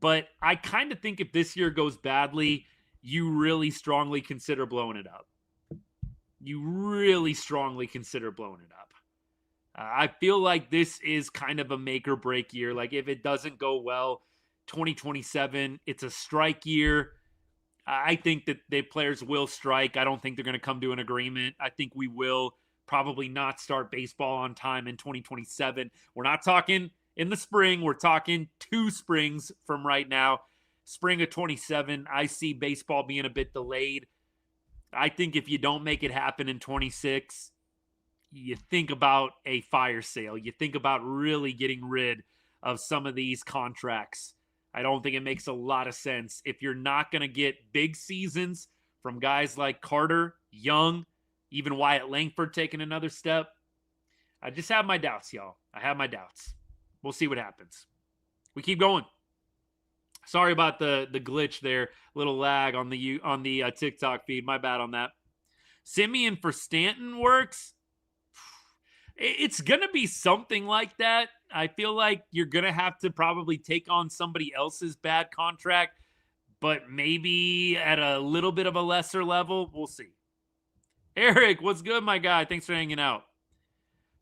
but I kind of think if this year goes badly, you really strongly consider blowing it up. You really strongly consider blowing it up. I feel like this is kind of a make or break year. Like if it doesn't go well, 2027, it's a strike year. I think that the players will strike. I don't think they're going to come to an agreement. I think we will probably not start baseball on time in 2027. We're not talking in the spring. We're talking 2 springs from right now. Spring of 27, I see baseball being a bit delayed. I think if you don't make it happen in 26, you think about a fire sale. You think about really getting rid of some of these contracts. I don't think it makes a lot of sense. If you're not going to get big seasons from guys like Carter, Young, even Wyatt Langford taking another step, I just have my doubts, y'all. I have my doubts. We'll see what happens. We keep going. Sorry about the glitch there. Little lag on the TikTok feed. My bad on that. Semien for Stanton works. It's going to be something like that. I feel like you're going to have to probably take on somebody else's bad contract, but maybe at a little bit of a lesser level. We'll see. Eric, what's good, my guy? Thanks for hanging out.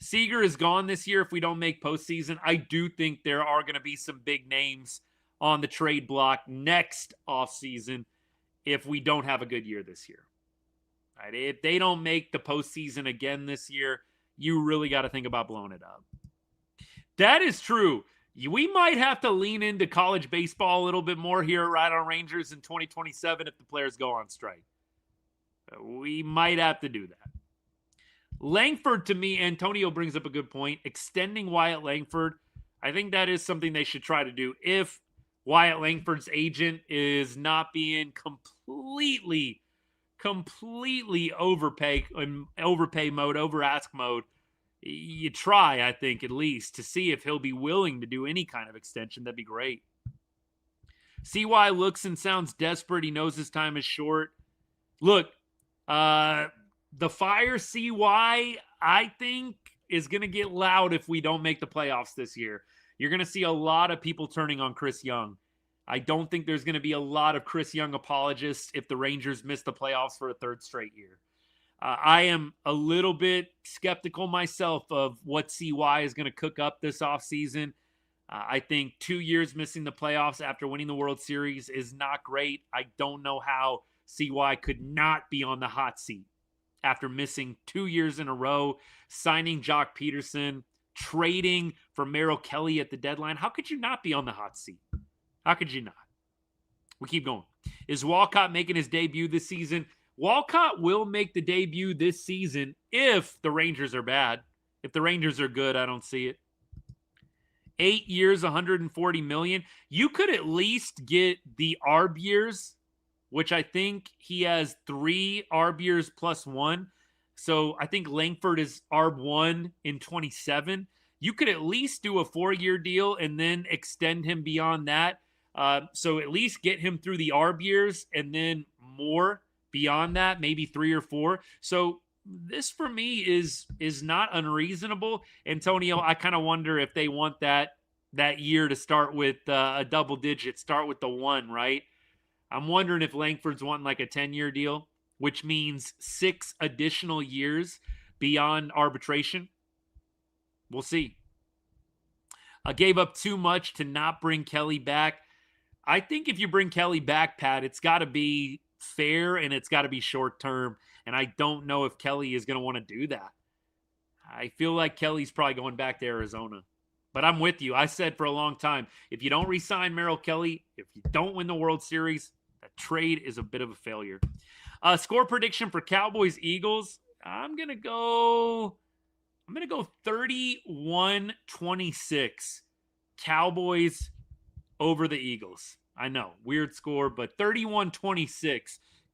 Seager is gone this year if we don't make postseason. I do think there are going to be some big names on the trade block next offseason if we don't have a good year this year. Right? If they don't make the postseason again this year, you really got to think about blowing it up. That is true. We might have to lean into college baseball a little bit more here at Right on Rangers in 2027 if the players go on strike. We might have to do that. Langford, to me, Antonio brings up a good point. Extending Wyatt Langford, I think that is something they should try to do if Wyatt Langford's agent is not being completely overpay mode, over ask mode. You try, I think, at least to see if he'll be willing to do any kind of extension. That'd be great. CY looks and sounds desperate. He knows his time is short. Look, the fire CY, I think, is going to get loud if we don't make the playoffs this year. You're going to see a lot of people turning on Chris Young. I don't think there's going to be a lot of Chris Young apologists if the Rangers miss the playoffs for a 3rd straight year. I am a little bit skeptical myself of what CY is going to cook up this offseason. I think 2 years missing the playoffs after winning the World Series is not great. I don't know how CY could not be on the hot seat after missing 2 years in a row, signing Jock Peterson, trading for Merrill Kelly at the deadline. How could you not be on the hot seat? How could you not? We keep going. Is Walcott making his debut this season? Walcott will make the debut this season if the Rangers are bad. If the Rangers are good, I don't see it. 8 years, $140 million. You could at least get the ARB years, which I think he has 3 ARB years plus 1. So I think Langford is ARB 1 in 27. you could at least do a 4-year deal and then extend him beyond that. So at least get him through the ARB years and then more beyond that, maybe 3 or 4. So this for me is not unreasonable. Antonio, I kind of wonder if they want that year to start with a double digit, start with the 1, right? I'm wondering if Langford's wanting like a 10-year deal, which means 6 additional years beyond arbitration. We'll see. I gave up too much to not bring Kelly back. I think if you bring Kelly back, Pat, it's got to be fair and it's got to be short term. And I don't know if Kelly is going to want to do that. I feel like Kelly's probably going back to Arizona. But I'm with you. I said for a long time, if you don't re-sign Merrill Kelly, if you don't win the World Series, that trade is a bit of a failure. Score prediction for Cowboys-Eagles. I'm going to go 31-26. Cowboys over the Eagles. I know, weird score, but 31-26.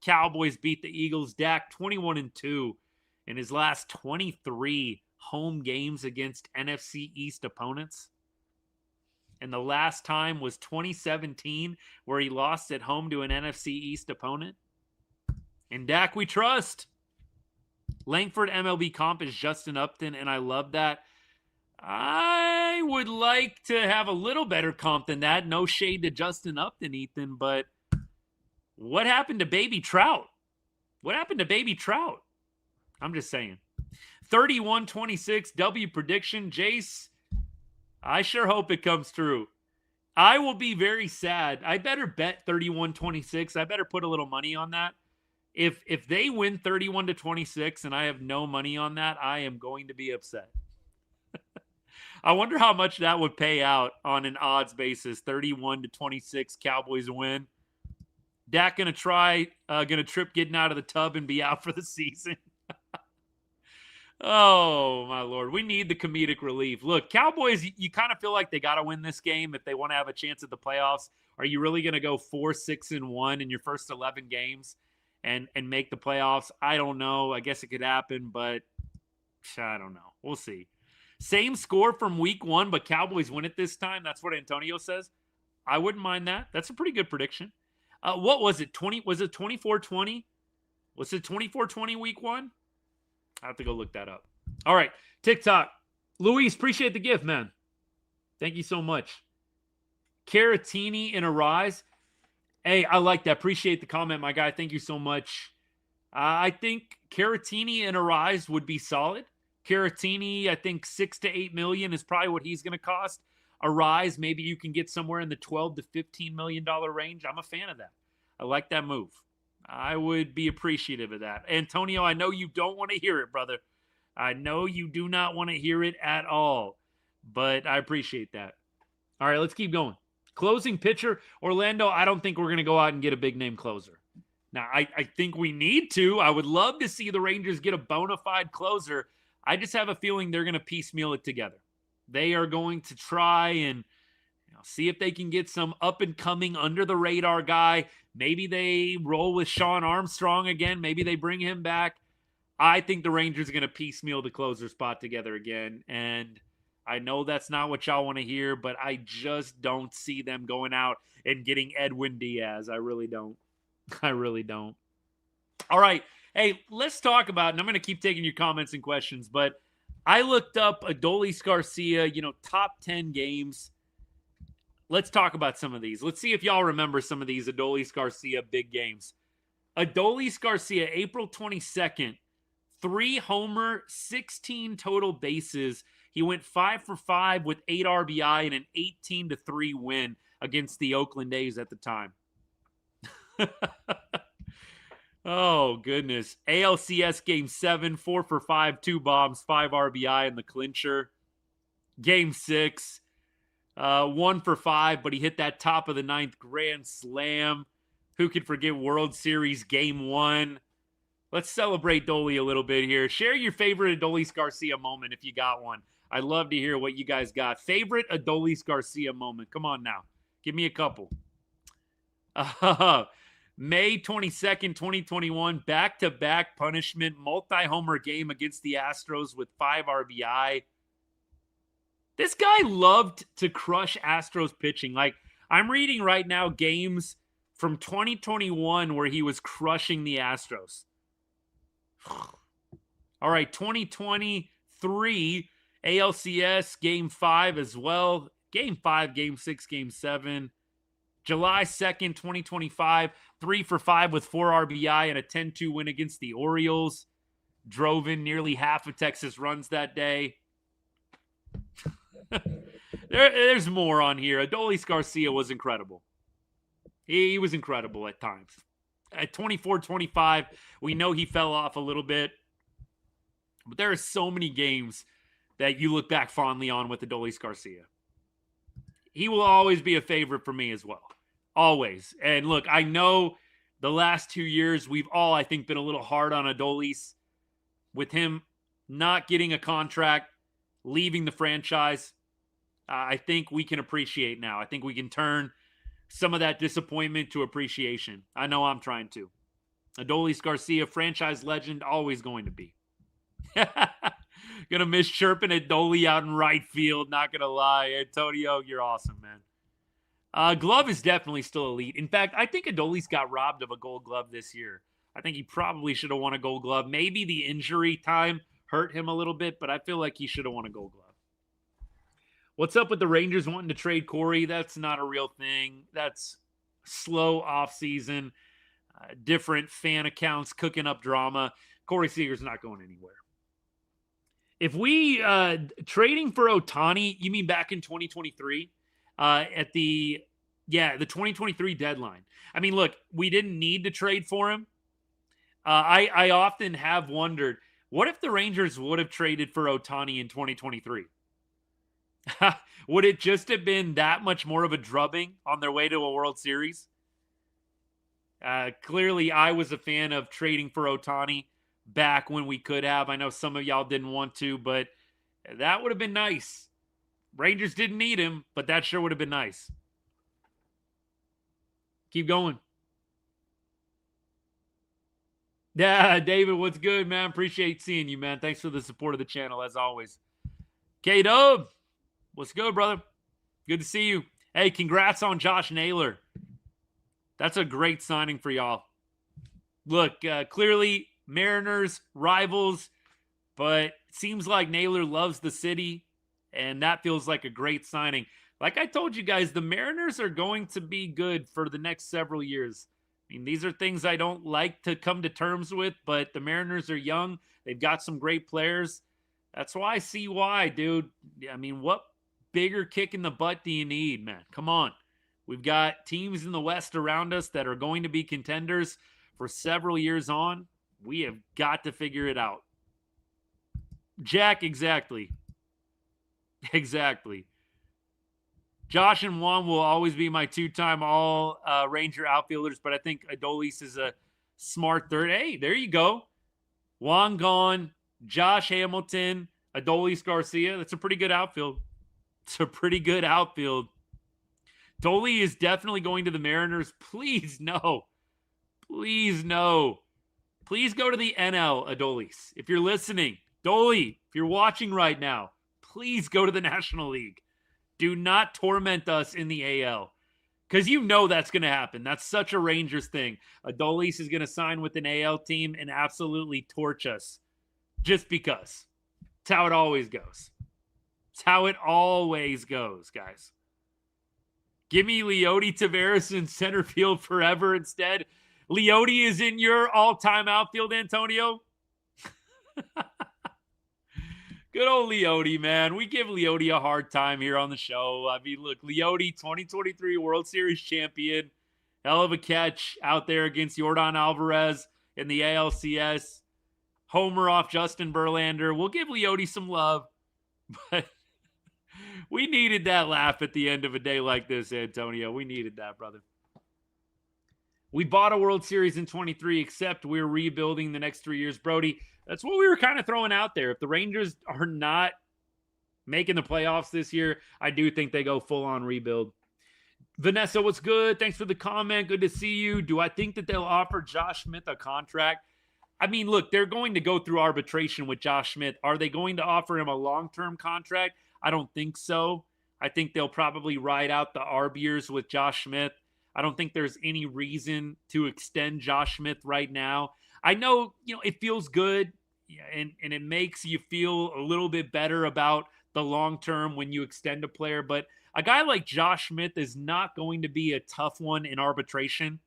Cowboys beat the Eagles. Dak 21-2 in his last 23 home games against NFC East opponents. And the last time was 2017, where he lost at home to an NFC East opponent. And Dak, we trust. Langford MLB comp is Justin Upton, and I love that. I would like to have a little better comp than that. No shade to Justin Upton, Ethan, but what happened to Baby Trout? What happened to Baby Trout? I'm just saying. 31-26 W prediction. Jace, I sure hope it comes true. I will be very sad. I better bet 31-26. I better put a little money on that. If they win 31-26 and I have no money on that, I am going to be upset. I wonder how much that would pay out on an odds basis. 31-26 Cowboys win. Dak gonna trip getting out of the tub and be out for the season. Oh, my Lord. We need the comedic relief. Look, Cowboys, you kind of feel like they got to win this game if they want to have a chance at the playoffs. Are you really going to go 4-6-1 in your first 11 games and make the playoffs? I don't know. I guess it could happen, but I don't know. We'll see. Same score from week 1, but Cowboys win it this time. That's what Antonio says. I wouldn't mind that. That's a pretty good prediction. What was it? Was it 24-20? Was it 24-20 week 1? I have to go look that up. All right. TikTok. Luis, appreciate the gift, man. Thank you so much. Caratini in a rise. Hey, I like that. Appreciate the comment, my guy. Thank you so much. I think Caratini in a rise would be solid. Caratini, I think $6 to $8 million is probably what he's going to cost. A rise, maybe you can get somewhere in the $12 to $15 million range. I'm a fan of that. I like that move. I would be appreciative of that. Antonio, I know you don't want to hear it, brother. I know you do not want to hear it at all, but I appreciate that. All right, let's keep going. Closing pitcher, Orlando, I don't think we're going to go out and get a big-name closer. Now, I think we need to. I would love to see the Rangers get a bona fide closer. I just have a feeling they're going to piecemeal it together. They are going to try and see if they can get some up-and-coming, under-the-radar guy. Maybe they roll with Sean Armstrong again. Maybe they bring him back. I think the Rangers are going to piecemeal the closer spot together again. And I know that's not what y'all want to hear, but I just don't see them going out and getting Edwin Diaz. I really don't. I really don't. All right. Hey, let's talk about, and I'm going to keep taking your comments and questions, but I looked up Adolis Garcia, top 10 games. Let's talk about some of these. Let's see if y'all remember some of these Adolis Garcia big games. Adolis Garcia, April 22nd, 3 homer, 16 total bases. He went 5 for 5 with 8 RBI and an 18-3 win against the Oakland A's at the time. Oh, goodness. ALCS Game 7, 4 for 5, 2 bombs, 5 RBI in the clincher. Game 6. 1 for 5, but he hit that top of the 9th grand slam. Who could forget World Series Game 1? Let's celebrate Dolly a little bit here. Share your favorite Adolis Garcia moment if you got one. I'd love to hear what you guys got. Favorite Adolis Garcia moment. Come on now. Give me a couple. May 22nd, 2021, back-to-back punishment, multi-homer game against the Astros with 5 RBI. This guy loved to crush Astros pitching. Like, I'm reading right now games from 2021 where he was crushing the Astros. All right, 2023 ALCS Game 5 as well. Game 5, Game 6, Game 7. July 2nd, 2025, 3 for 5 with 4 RBI and a 10-2 win against the Orioles. Drove in nearly half of Texas runs that day. There's more on here. Adolis Garcia was incredible. He was incredible at times. At 24-25, we know he fell off a little bit. But there are so many games that you look back fondly on with Adolis Garcia. He will always be a favorite for me as well. Always. And look, I know the last 2 years we've all, I think, been a little hard on Adolis with him not getting a contract, leaving the franchise. I think we can appreciate now. I think we can turn some of that disappointment to appreciation. I know I'm trying to. Adolis Garcia, franchise legend, always going to be. Gonna miss chirping Adolis out in right field, not gonna lie. Antonio, you're awesome, man. Glove is definitely still elite. In fact, I think Adolis got robbed of a gold glove this year. I think he probably should have won a gold glove. Maybe the injury time hurt him a little bit, but I feel like he should have won a gold glove. What's up with the Rangers wanting to trade Corey? That's not a real thing. That's slow offseason. Different fan accounts cooking up drama. Corey Seager's not going anywhere. If we trading for Ohtani, you mean back in 2023 at the 2023 deadline? I mean, look, we didn't need to trade for him. I often have wondered, what if the Rangers would have traded for Ohtani in 2023? Would it just have been that much more of a drubbing on their way to a World Series? Clearly, I was a fan of trading for Ohtani back when we could have. I know some of y'all didn't want to, but that would have been nice. Rangers didn't need him, but that sure would have been nice. Keep going. Yeah, David, what's good, man? Appreciate seeing you, man. Thanks for the support of the channel, as always. K-Dub, what's good, brother? Good to see you. Hey, congrats on Josh Naylor. That's a great signing for y'all. Look, clearly Mariners, rivals, but it seems like Naylor loves the city, and that feels like a great signing. Like I told you guys, the Mariners are going to be good for the next several years. I mean, these are things I don't like to come to terms with, but the Mariners are young. They've got some great players. That's why I see why, dude. I mean, what bigger kick in the butt do you need, man? Come on. We've got teams in the West around us that are going to be contenders for several years on. We have got to figure it out. Jack, exactly. Exactly. Josh and Juan will always be my two-time all-Ranger outfielders, but I think Adolis is a smart third. Hey, there you go. Juan gone, Josh Hamilton, Adolis Garcia. That's a pretty good outfield. It's a pretty good outfield. Dolly is definitely going to the Mariners. Please, no. Please, no. Please go to the NL, Adolis. If you're listening, Dolly, if you're watching right now, please go to the National League. Do not torment us in the AL. Because you know that's going to happen. That's such a Rangers thing. Adolis is going to sign with an AL team and absolutely torch us. Just because. It's how it always goes. It's how it always goes, guys. Give me Leody Taveras in center field forever instead. Leody is in your all-time outfield, Antonio. Good old Leody, man. We give Leody a hard time here on the show. I mean, look, Leody, 2023 World Series champion. Hell of a catch out there against Yordan Alvarez in the ALCS. Homer off Justin Verlander. We'll give Leody some love. But we needed that laugh at the end of a day like this, Antonio. We needed that, brother. We bought a World Series in 23, except we're rebuilding the next 3 years. Brody, that's what we were kind of throwing out there. If the Rangers are not making the playoffs this year, I do think they go full-on rebuild. Vanessa, what's good? Thanks for the comment. Good to see you. Do I think that they'll offer Josh Smith a contract? I mean, look, they're going to go through arbitration with Josh Smith. Are they going to offer him a long-term contract? I don't think so. I think they'll probably ride out the ARB years with Josh Smith. I don't think there's any reason to extend Josh Smith right now. I know, it feels good, and it makes you feel a little bit better about the long term when you extend a player, but a guy like Josh Smith is not going to be a tough one in arbitration.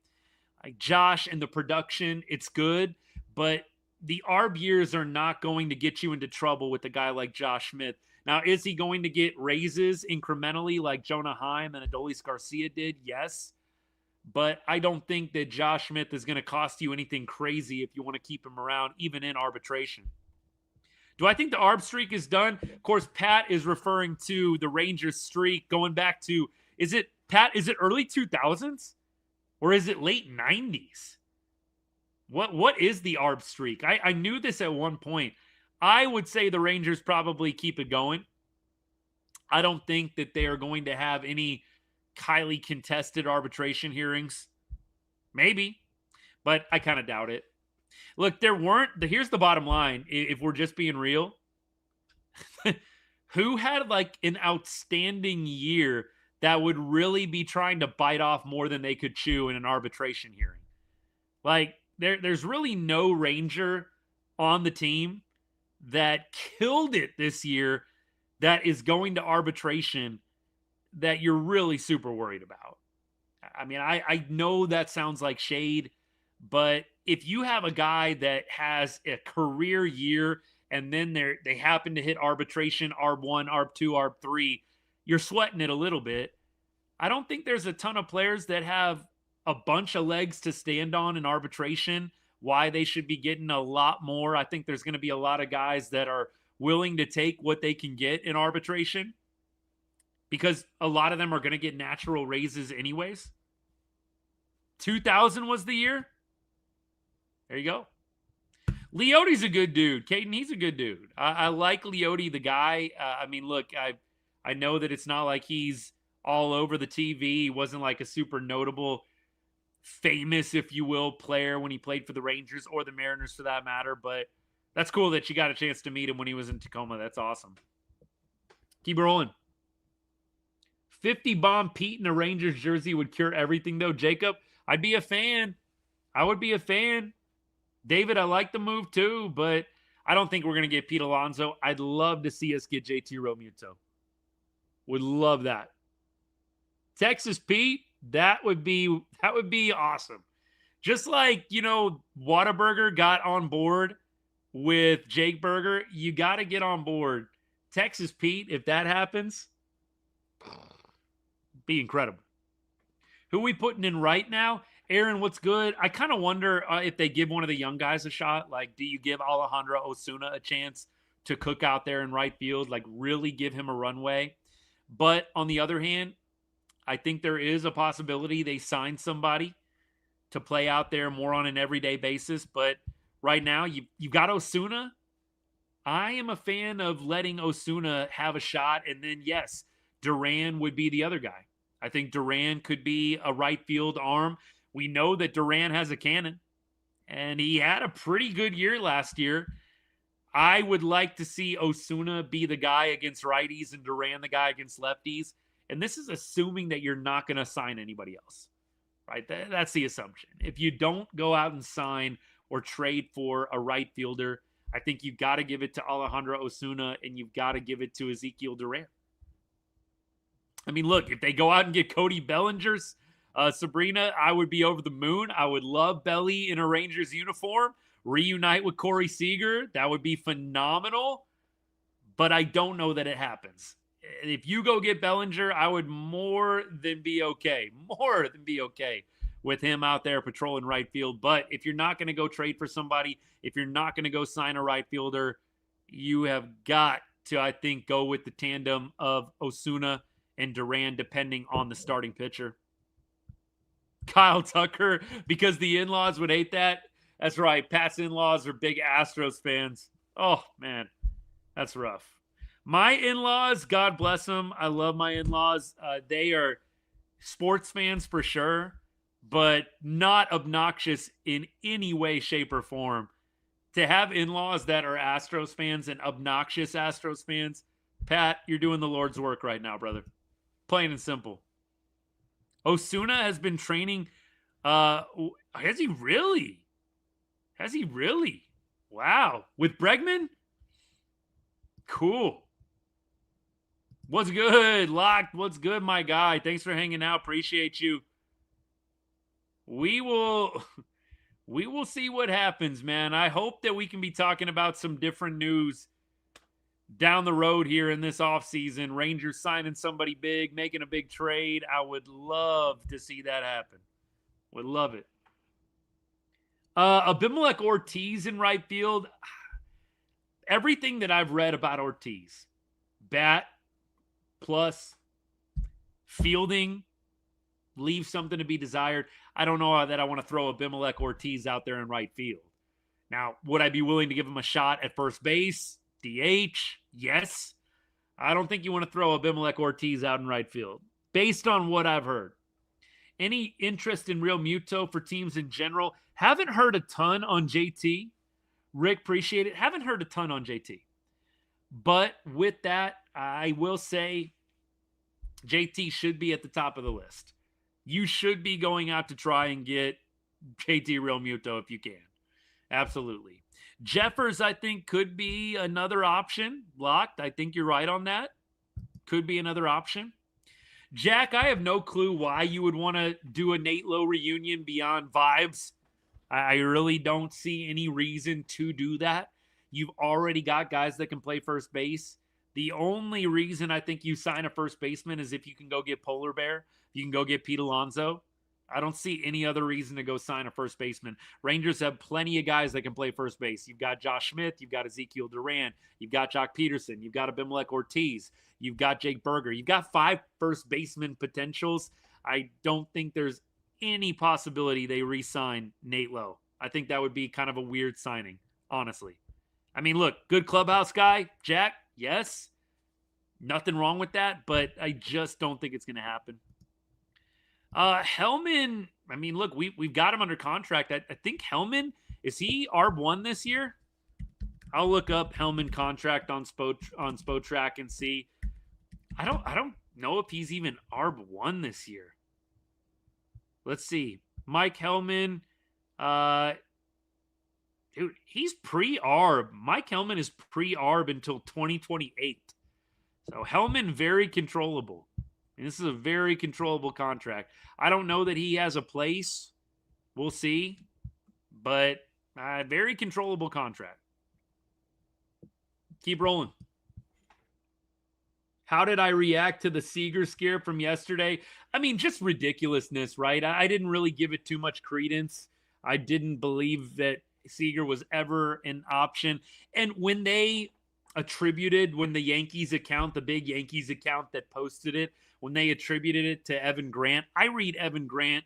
Like Josh and the production, it's good, but the ARB years are not going to get you into trouble with a guy like Josh Smith. Now, is he going to get raises incrementally like Jonah Heim and Adolis Garcia did? Yes. But I don't think that Josh Smith is going to cost you anything crazy if you want to keep him around, even in arbitration. Do I think the ARB streak is done? Of course, Pat is referring to the Rangers streak going back to, is it early 2000s? Or is it late 90s? What is the ARB streak? I knew this at one point. I would say the Rangers probably keep it going. I don't think that they are going to have any highly contested arbitration hearings. Maybe, but I kind of doubt it. Look, here's the bottom line, if we're just being real. Who had like an outstanding year that would really be trying to bite off more than they could chew in an arbitration hearing? Like, there's really no Ranger on the team that killed it this year that is going to arbitration that you're really super worried about. I mean, I know that sounds like shade, but if you have a guy that has a career year and then they happen to hit arbitration, ARB1, ARB2, ARB3, you're sweating it a little bit. I don't think there's a ton of players that have a bunch of legs to stand on in arbitration, why they should be getting a lot more. I think there's going to be a lot of guys that are willing to take what they can get in arbitration because a lot of them are going to get natural raises anyways. 2000 was the year. There you go. Leote's a good dude. Caden, he's a good dude. I like Leote, the guy. I mean, look, I know that it's not like he's all over the TV. He wasn't like a super notable, famous, if you will, player when he played for the Rangers or the Mariners for that matter. But that's cool that you got a chance to meet him when he was in Tacoma. That's awesome. Keep rolling. 50 bomb Pete in a Rangers jersey would cure everything, though. Jacob, I'd be a fan. I would be a fan. David, I like the move too, but I don't think we're going to get Pete Alonso. I'd love to see us get JT Realmuto. Would love that. Texas Pete, that would be awesome. Just like, Whataburger got on board with Jake Berger, you got to get on board Texas Pete. If that happens, be incredible. Who are we putting in right now? Aaron, what's good? I kind of wonder if they give one of the young guys a shot. Like, do you give Alejandro Osuna a chance to cook out there in right field? Like, really give him a runway? But on the other hand, I think there is a possibility they sign somebody to play out there more on an everyday basis. But right now, you've got Osuna. I am a fan of letting Osuna have a shot. And then, yes, Duran would be the other guy. I think Duran could be a right field arm. We know that Duran has a cannon, and he had a pretty good year last year. I would like to see Osuna be the guy against righties and Duran the guy against lefties. And this is assuming that you're not going to sign anybody else, right? That's the assumption. If you don't go out and sign or trade for a right fielder, I think you've got to give it to Alejandro Osuna and you've got to give it to Ezekiel Duran. I mean, look, if they go out and get Cody Bellinger's, Sabrina, I would be over the moon. I would love Belly in a Rangers uniform. Reunite with Corey Seager. That would be phenomenal. But I don't know that it happens. If you go get Bellinger, I would more than be okay with him out there patrolling right field. But if you're not going to go trade for somebody, if you're not going to go sign a right fielder, you have got to, I think, go with the tandem of Osuna and Duran, depending on the starting pitcher. Kyle Tucker, because the in-laws would hate that. That's right. Pat's in-laws are big Astros fans. Oh, man. That's rough. My in-laws, God bless them. I love my in-laws. They are sports fans for sure, but not obnoxious in any way, shape, or form. To have in-laws that are Astros fans and obnoxious Astros fans, Pat, you're doing the Lord's work right now, brother. Plain and simple. Osuna has been training. Has he really? Has he really? Wow. With Bregman? Cool. What's good, Locked? What's good, my guy? Thanks for hanging out. Appreciate you. We will see what happens, man. I hope that we can be talking about some different news down the road here in this offseason. Rangers signing somebody big, making a big trade. I would love to see that happen. Would love it. Abimelec Ortiz in right field. Everything that I've read about Ortiz, bat plus fielding, leaves something to be desired. I don't know that I want to throw Abimelec Ortiz out there in right field. Now, would I be willing to give him a shot at first base? DH? Yes. I don't think you want to throw Abimelec Ortiz out in right field, based on what I've heard. Any interest in Real Muto for teams in general? Haven't heard a ton on JT. Rick, appreciate it. Haven't heard a ton on JT. But with that, I will say JT should be at the top of the list. You should be going out to try and get JT Real Muto if you can. Absolutely. Jeffers, I think, could be another option. Locked. I think you're right on that. Could be another option. Jack, I have no clue why you would want to do a Nate Lowe reunion beyond vibes. I really don't see any reason to do that. You've already got guys that can play first base. The only reason I think you sign a first baseman is if you can go get Polar Bear, you can go get Pete Alonso. I don't see any other reason to go sign a first baseman. Rangers have plenty of guys that can play first base. You've got Josh Smith. You've got Ezekiel Duran. You've got Jock Peterson. You've got Abimelec Ortiz. You've got Jake Berger. You've got 5 first baseman potentials. I don't think there's any possibility they re-sign Nate Lowe. I think that would be kind of a weird signing, honestly. I mean, look, good clubhouse guy, Jack, yes. Nothing wrong with that, but I just don't think it's going to happen. Hellman, I mean, look, we've got him under contract. I think Hellman, is he ARB1 this year? I'll look up Hellman contract on Spotrac and see. I don't know if he's even ARB1 this year. Let's see. Mike Hellman, dude, he's pre-ARB. Mike Hellman is pre-ARB until 2028. So Hellman, very controllable. And this is a very controllable contract. I don't know that he has a place. We'll see. But very controllable contract. Keep rolling. How did I react to the Seager scare from yesterday? I mean, just ridiculousness, right? I didn't really give it too much credence. I didn't believe that Seager was ever an option. And when they attributed, when the Yankees account, the big Yankees account that posted it, when they attributed it to Evan Grant, I read Evan Grant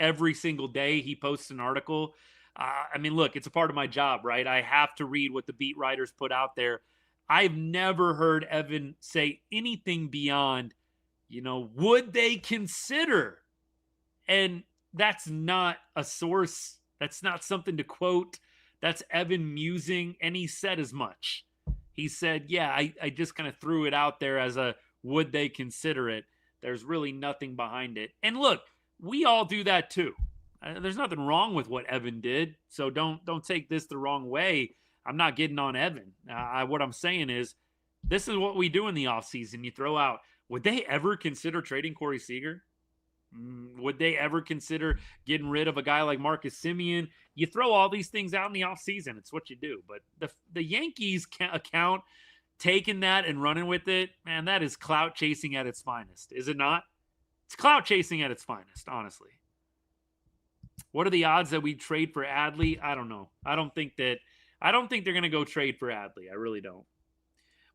every single day. He posts an article. I mean, look, it's a part of my job, right? I have to read what the beat writers put out there. I've never heard Evan say anything beyond, would they consider? And that's not a source. That's not something to quote. That's Evan musing, and he said as much. He said, yeah, I just kind of threw it out there as a would they consider it. There's really nothing behind it. And look, we all do that too. There's nothing wrong with what Evan did. So don't take this the wrong way. I'm not getting on Evan. What I'm saying is this is what we do in the offseason. You throw out, would they ever consider trading Corey Seager? Would they ever consider getting rid of a guy like Marcus Semien? You throw all these things out in the offseason. It's what you do. But the Yankees account, taking that and running with it, man, that is clout chasing at its finest. Is it not? It's clout chasing at its finest, honestly. What are the odds that we trade for Adley? I don't know. I don't think they're going to go trade for Adley. I really don't.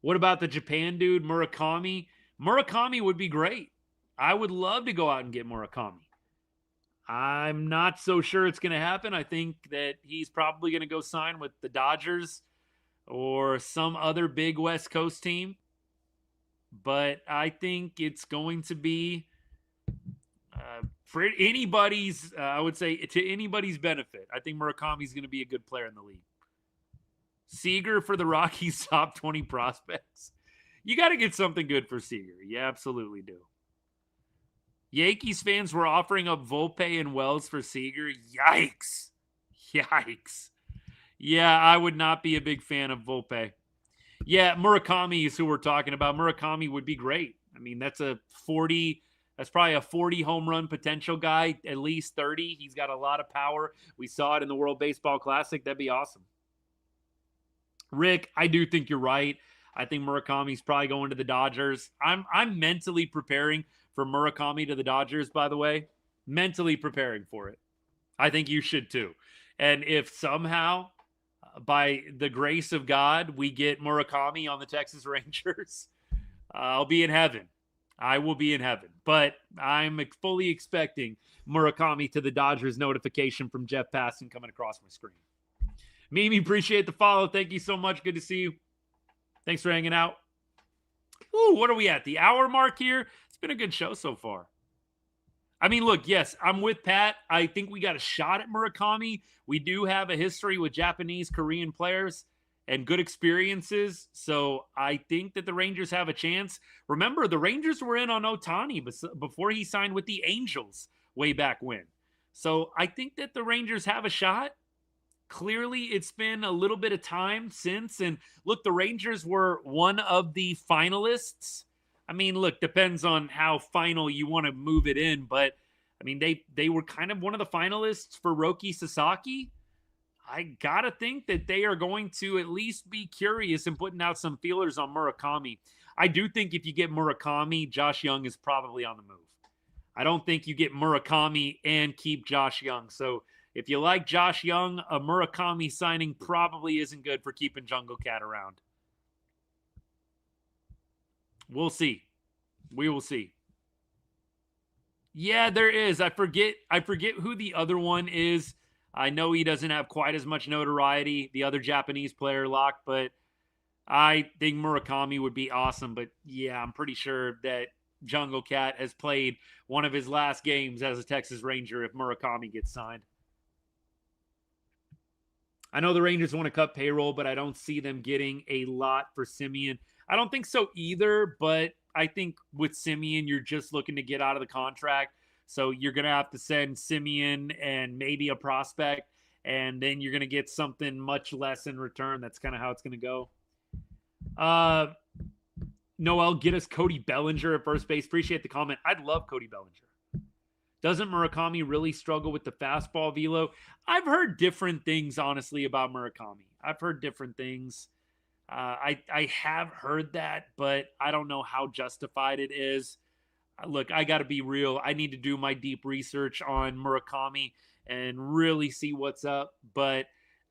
What about the Japan dude, Murakami? Murakami would be great. I would love to go out and get Murakami. I'm not so sure it's going to happen. I think that he's probably going to go sign with the Dodgers or some other big West Coast team. But I think it's going to be for anybody's, I would say, to anybody's benefit. I think Murakami's going to be a good player in the league. Seager for the Rockies top 20 prospects. You got to get something good for Seager. You absolutely do. Yankees fans were offering up Volpe and Wells for Seager. Yikes. Yikes. Yeah, I would not be a big fan of Volpe. Yeah, Murakami is who we're talking about. Murakami would be great. I mean, that's probably a 40 home run potential guy, at least 30. He's got a lot of power. We saw it in the World Baseball Classic. That'd be awesome. Rick, I do think you're right. I think Murakami's probably going to the Dodgers. I'm mentally preparing for Murakami to the Dodgers, by the way. Mentally preparing for it. I think you should too. And if somehow, by the grace of God, we get Murakami on the Texas Rangers, I'll be in heaven. I will be in heaven. But I'm fully expecting Murakami to the Dodgers notification from Jeff Passan coming across my screen. Mimi, appreciate the follow. Thank you so much. Good to see you. Thanks for hanging out. Ooh, what are we at? The hour mark here? It's been a good show so far. I mean, look, yes, I'm with Pat. I think we got a shot at Murakami. We do have a history with Japanese, Korean players and good experiences. So I think that the Rangers have a chance. Remember, the Rangers were in on Ohtani before he signed with the Angels way back when. So I think that the Rangers have a shot. Clearly, it's been a little bit of time since. And look, the Rangers were one of the finalists. I mean, look, depends on how final you want to move it in. But, I mean, they were kind of one of the finalists for Roki Sasaki. I got to think that they are going to at least be curious and putting out some feelers on Murakami. I do think if you get Murakami, Josh Young is probably on the move. I don't think you get Murakami and keep Josh Young. So, if you like Josh Young, a Murakami signing probably isn't good for keeping Jungle Cat around. We'll see. We will see. Yeah, there is. I forget who the other one is. I know he doesn't have quite as much notoriety, the other Japanese player, Locke, but I think Murakami would be awesome. But yeah, I'm pretty sure that Jungle Cat has played one of his last games as a Texas Ranger if Murakami gets signed. I know the Rangers want to cut payroll, but I don't see them getting a lot for Semien. I don't think so either, but I think with Semien, you're just looking to get out of the contract. So you're going to have to send Semien and maybe a prospect, and then you're going to get something much less in return. That's kind of how it's going to go. Noel, get us Cody Bellinger at first base. Appreciate the comment. I'd love Cody Bellinger. Doesn't Murakami really struggle with the fastball velo? I've heard different things, honestly, about Murakami. I've heard different things. I have heard that, but I don't know how justified it is. Look, I got to be real. I need to do my deep research on Murakami and really see what's up. But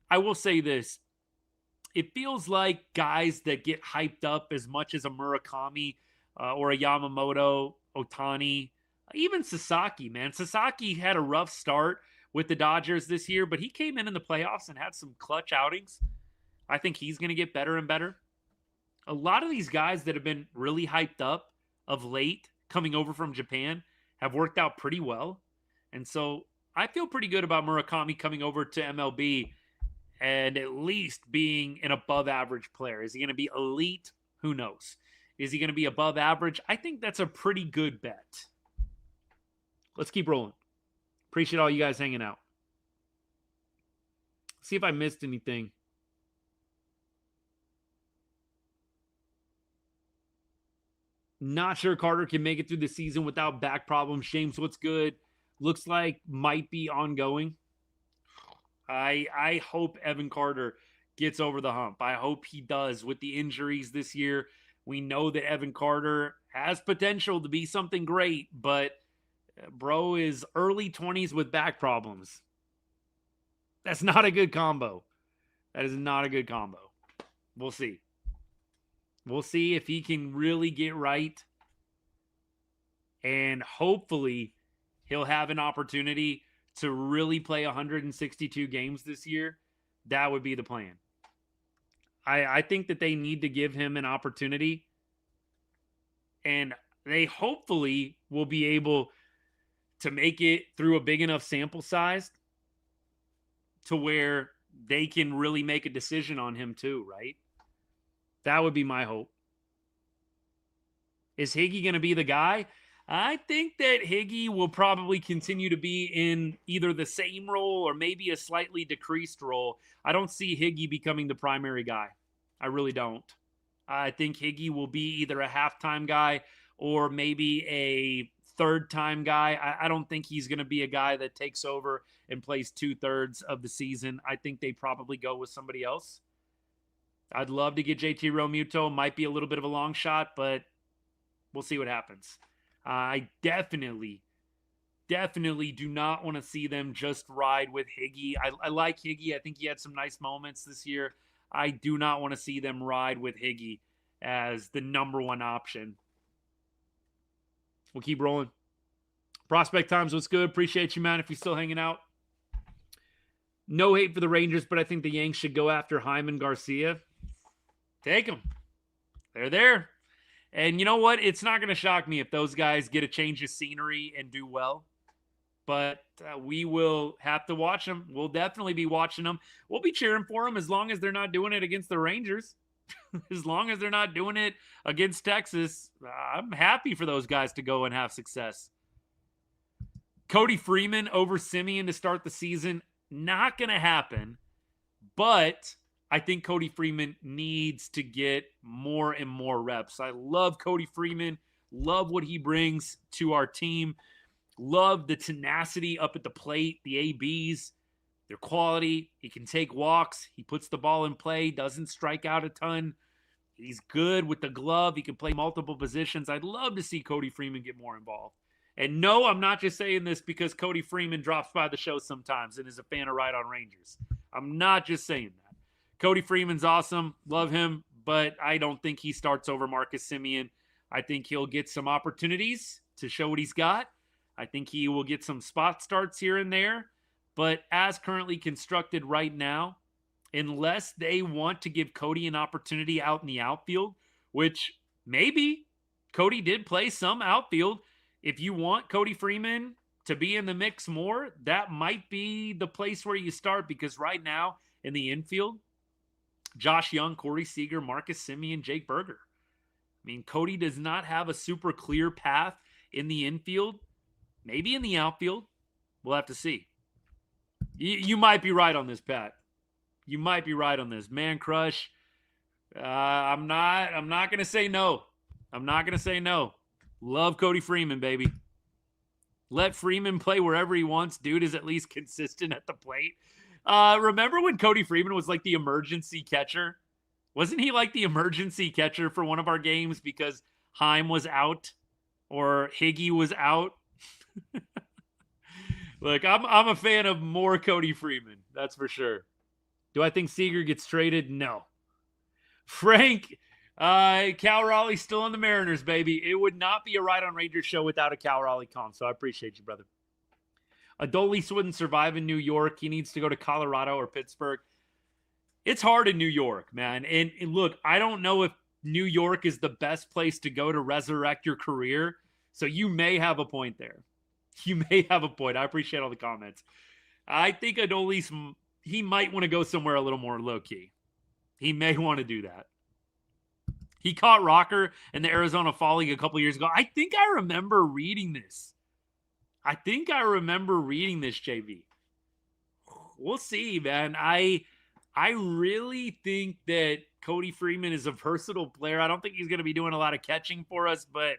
I will say this. It feels like guys that get hyped up as much as a Murakami or a Yamamoto, Ohtani, even Sasaki, man. Sasaki had a rough start with the Dodgers this year, but he came in the playoffs and had some clutch outings. I think he's going to get better and better. A lot of these guys that have been really hyped up of late coming over from Japan have worked out pretty well. And so I feel pretty good about Murakami coming over to MLB and at least being an above average player. Is he going to be elite? Who knows? Is he going to be above average? I think that's a pretty good bet. Let's keep rolling. Appreciate all you guys hanging out. See if I missed anything. Not sure Carter can make it through the season without back problems. James, what's good? Looks like might be ongoing. I hope Evan Carter gets over the hump. I hope he does with the injuries this year. We know that Evan Carter has potential to be something great, but bro is early 20s with back problems. That's not a good combo. That is not a good combo. We'll see. We'll see if he can really get right. And hopefully he'll have an opportunity to really play 162 games this year. That would be the plan. I think that they need to give him an opportunity. And they hopefully will be able to make it through a big enough sample size to where they can really make a decision on him too, right? That would be my hope. Is Higgy going to be the guy? I think that Higgy will probably continue to be in either the same role or maybe a slightly decreased role. I don't see Higgy becoming the primary guy. I really don't. I think Higgy will be either a halftime guy or maybe a third-time guy. I don't think he's going to be a guy that takes over and plays 2/3 of the season. I think they probably go with somebody else. I'd love to get JT Realmuto. Might be a little bit of a long shot, but we'll see what happens. I definitely do not want to see them just ride with Higgy. I like Higgy. I think he had some nice moments this year. I do not want to see them ride with Higgy as the number one option. We'll keep rolling. Prospect Times, what's good? Appreciate you, man, if you're still hanging out. No hate for the Rangers, but I think the Yanks should go after Heim and Garcia. Take them. They're there. And you know what? It's not going to shock me if those guys get a change of scenery and do well. But we will have to watch them. We'll definitely be watching them. We'll be cheering for them as long as they're not doing it against the Rangers. As long as they're not doing it against Texas, I'm happy for those guys to go and have success. Cody Freeman over Simeon to start the season, not going to happen. But I think Cody Freeman needs to get more and more reps. I love Cody Freeman. Love what he brings to our team. Love the tenacity up at the plate, the ABs, their quality. He can take walks. He puts the ball in play, doesn't strike out a ton. He's good with the glove. He can play multiple positions. I'd love to see Cody Freeman get more involved. And no, I'm not just saying this because Cody Freeman drops by the show sometimes and is a fan of Right on Rangers. I'm not just saying that. Cody Freeman's awesome. Love him, but I don't think he starts over Marcus Semien. I think he'll get some opportunities to show what he's got. I think he will get some spot starts here and there. But as currently constructed right now, unless they want to give Cody an opportunity out in the outfield, which maybe Cody did play some outfield. If you want Cody Freeman to be in the mix more, that might be the place where you start, because right now in the infield, Josh Young, Corey Seager, Marcus Semien, Jake Berger. I mean, Cody does not have a super clear path in the infield. Maybe in the outfield. We'll have to see. You might be right on this, Pat. You might be right on this. Man crush. I'm not going to say no. I'm not going to say no. Love Cody Freeman, baby. Let Freeman play wherever he wants. Dude is at least consistent at the plate. Remember when Cody Freeman was like the emergency catcher? Wasn't he like the emergency catcher for one of our games because Heim was out or Higgy was out? Look, I'm a fan of more Cody Freeman. That's for sure. Do I think Seager gets traded? No. Frank, Cal Raleigh's still on the Mariners, baby. It would not be a Right on Rangers show without a Cal Raleigh comp, so I appreciate you, brother. Adolis wouldn't survive in New York. He needs to go to Colorado or Pittsburgh. It's hard in New York, man. And look, I don't know if New York is the best place to go to resurrect your career, so you may have a point there. You may have a point. I appreciate all the comments. I think Adolis, he might want to go somewhere a little more low-key. He may want to do that. He caught Rocker in the Arizona Fall League a couple years ago. I think I remember reading this. JV. We'll see, man. I really think that Cody Freeman is a versatile player. I don't think he's going to be doing a lot of catching for us, but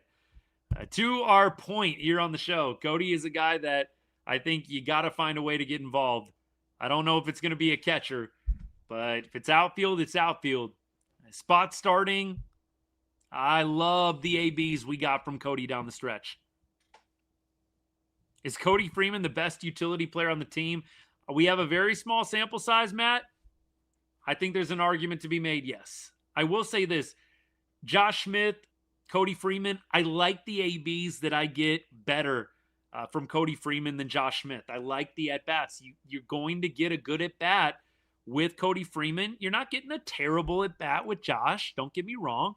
to our point here on the show, Cody is a guy that I think you got to find a way to get involved. I don't know if it's going to be a catcher, but if it's outfield, it's outfield. Spot starting, I love the ABs we got from Cody down the stretch. Is Cody Freeman the best utility player on the team? We have a very small sample size, Matt. I think there's an argument to be made, yes. I will say this. Josh Smith, Cody Freeman, I like the ABs that I get better from Cody Freeman than Josh Smith. I like the at-bats. You're going to get a good at-bat with Cody Freeman. You're not getting a terrible at-bat with Josh. Don't get me wrong.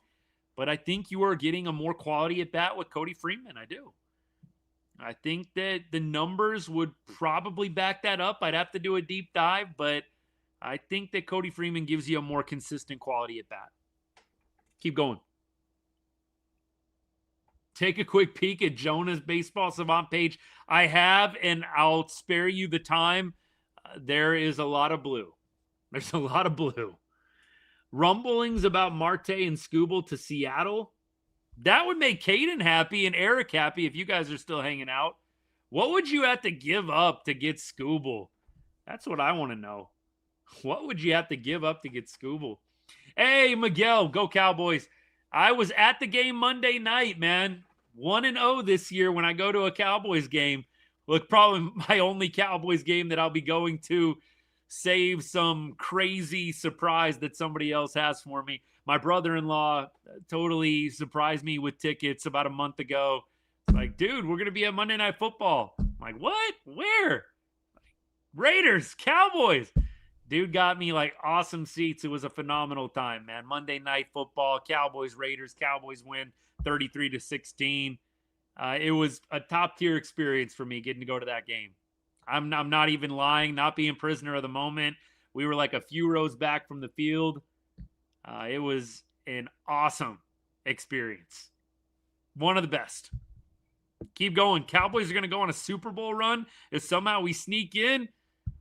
But I think you are getting a more quality at-bat with Cody Freeman. I do. I think that the numbers would probably back that up. I'd have to do a deep dive, but I think that Cody Freeman gives you a more consistent quality at-bat. Keep going. take a quick peek at Jonah's Baseball Savant page. I have, and I'll spare you the time. There is a lot of blue. There's a lot of blue. Rumblings about Marte and Skubal to Seattle. That would make Caden happy and Eric happy if you guys are still hanging out. What would you have to give up to get Skubal? That's what I want to know. What would you have to give up to get Skubal? Hey, Miguel, go Cowboys. I was at the game Monday night, man. 1-0 this year when I go to a Cowboys game. Look, probably my only Cowboys game that I'll be going to, save some crazy surprise that somebody else has for me. My brother-in-law totally surprised me with tickets about a month ago. Like, dude, we're going to be at Monday Night Football. I'm like, what? Where? Raiders, Cowboys. Dude got me like awesome seats. It was a phenomenal time, man. Monday Night Football, Cowboys, Raiders. Cowboys win 33-16. It was a top-tier experience for me getting to go to that game. I'm not even lying, not being prisoner of the moment. We were like a few rows back from the field. It was an awesome experience. One of the best. Keep going. Cowboys are going to go on a Super Bowl run. If somehow we sneak in,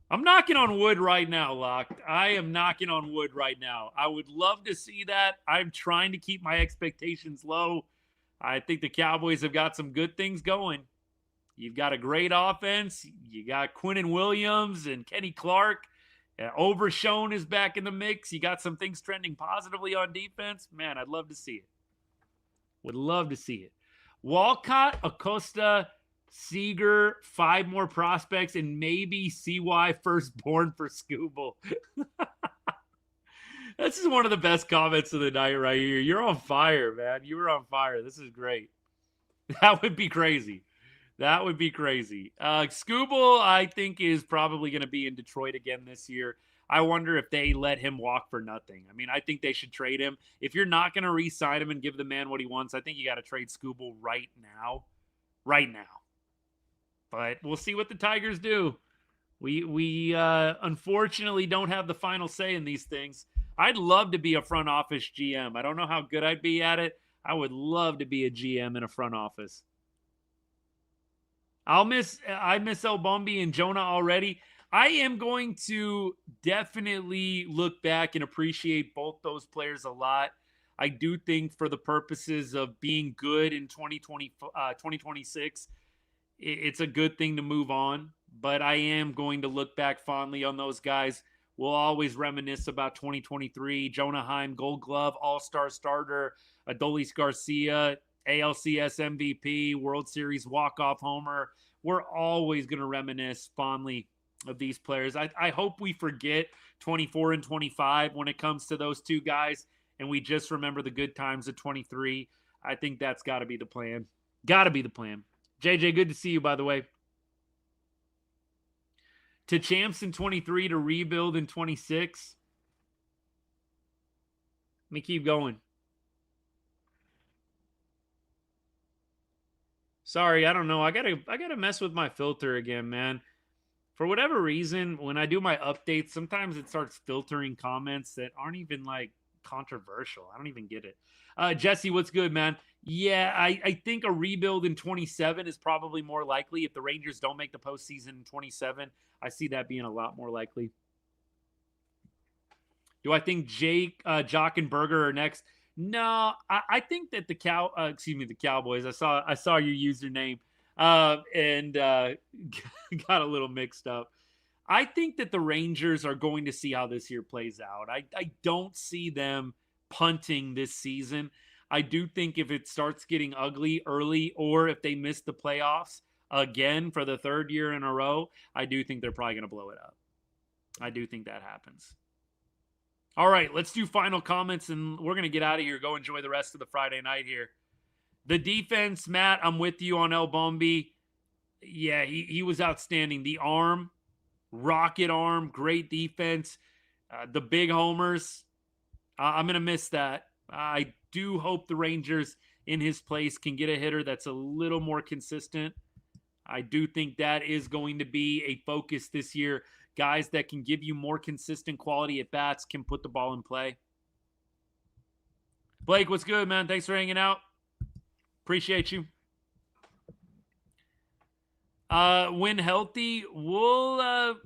I'm knocking on wood right now, Locked. I am knocking on wood right now. I would love to see that. I'm trying to keep my expectations low. I think the Cowboys have got some good things going. You've got a great offense. You got Quinnen Williams and Kenny Clark. Overshown is back in the mix. You got some things trending positively on defense. Man, I'd love to see it. Would love to see it. Walcott, Acosta, Seager, 5 more prospects, and maybe CY firstborn for Skubal. This is one of the best comments of the night right here. You're on fire, man. You were on fire. This is great. That would be crazy. That would be crazy. Skubal, I think, is probably going to be in Detroit again this year. I wonder if they let him walk for nothing. I mean, I think they should trade him. If you're not going to re-sign him and give the man what he wants, I think you got to trade Skubal right now. Right now. But we'll see what the Tigers do. We unfortunately don't have the final say in these things. I'd love to be a front office GM. I don't know how good I'd be at it. I would love to be a GM in a front office. I miss El Bombi and Jonah already. I am going to definitely look back and appreciate both those players a lot. I do think for the purposes of being good in 2026, it's a good thing to move on. But I am going to look back fondly on those guys. We'll always reminisce about 2023. Jonah Heim, Gold Glove, All-Star starter, Adolis Garcia, ALCS MVP, World Series walk-off homer. We're always going to reminisce fondly of these players. I hope we forget 24 and 25 when it comes to those two guys, and we just remember the good times of 23. I think that's got to be the plan. Got to be the plan. JJ, good to see you, by the way. To champs in 23, to rebuild in 26. Let me keep going. Sorry, I don't know. I gotta mess with my filter again, man. For whatever reason, when I do my updates, sometimes it starts filtering comments that aren't even like controversial. I don't even get it. Jesse, what's good, man? Yeah, I think a rebuild in 27 is probably more likely. If the Rangers don't make the postseason in 27, I see that being a lot more likely. Do I think Jock and Berger are next? No, I think that the Cowboys. I saw your username and got a little mixed up. I think that the Rangers are going to see how this year plays out. I don't see them punting this season. I do think if it starts getting ugly early, or if they miss the playoffs again for the 3rd year in a row, I do think they're probably going to blow it up. I do think that happens. All right, let's do final comments, and we're going to get out of here. Go enjoy the rest of the Friday night here. The defense, Matt, I'm with you on El Bombi. Yeah, he was outstanding. The arm, rocket arm, great defense. The big homers, I'm going to miss that. I do hope the Rangers in his place can get a hitter that's a little more consistent. I do think that is going to be a focus this year. Guys that can give you more consistent quality at bats, can put the ball in play. Blake, what's good, man? Thanks for hanging out. Appreciate you. When healthy, we'll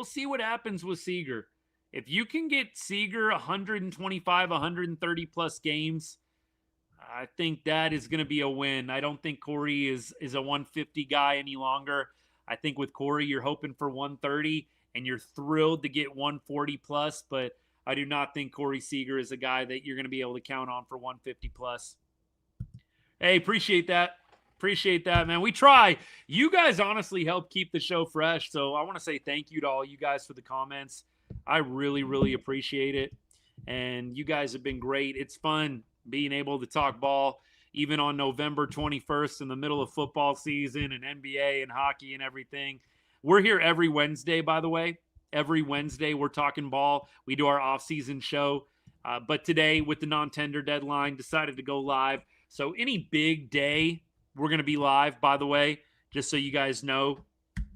see what happens with Seager. If you can get Seager 125, 130 plus games, I think that is going to be a win. I don't think Corey is a 150 guy any longer. I think with Corey, you're hoping for 130, and you're thrilled to get 140 plus, but I do not think Corey Seager is a guy that you're going to be able to count on for 150 plus. Hey, appreciate that. Appreciate that, man. We try. You guys honestly help keep the show fresh, so I want to say thank you to all you guys for the comments. I really, really appreciate it, and you guys have been great. It's fun being able to talk ball even on November 21st in the middle of football season and NBA and hockey and everything. We're here every Wednesday, by the way. Every Wednesday we're talking ball. We do our off-season show, but today with the non-tender deadline, decided to go live. So any big day, we're going to be live, by the way, just so you guys know.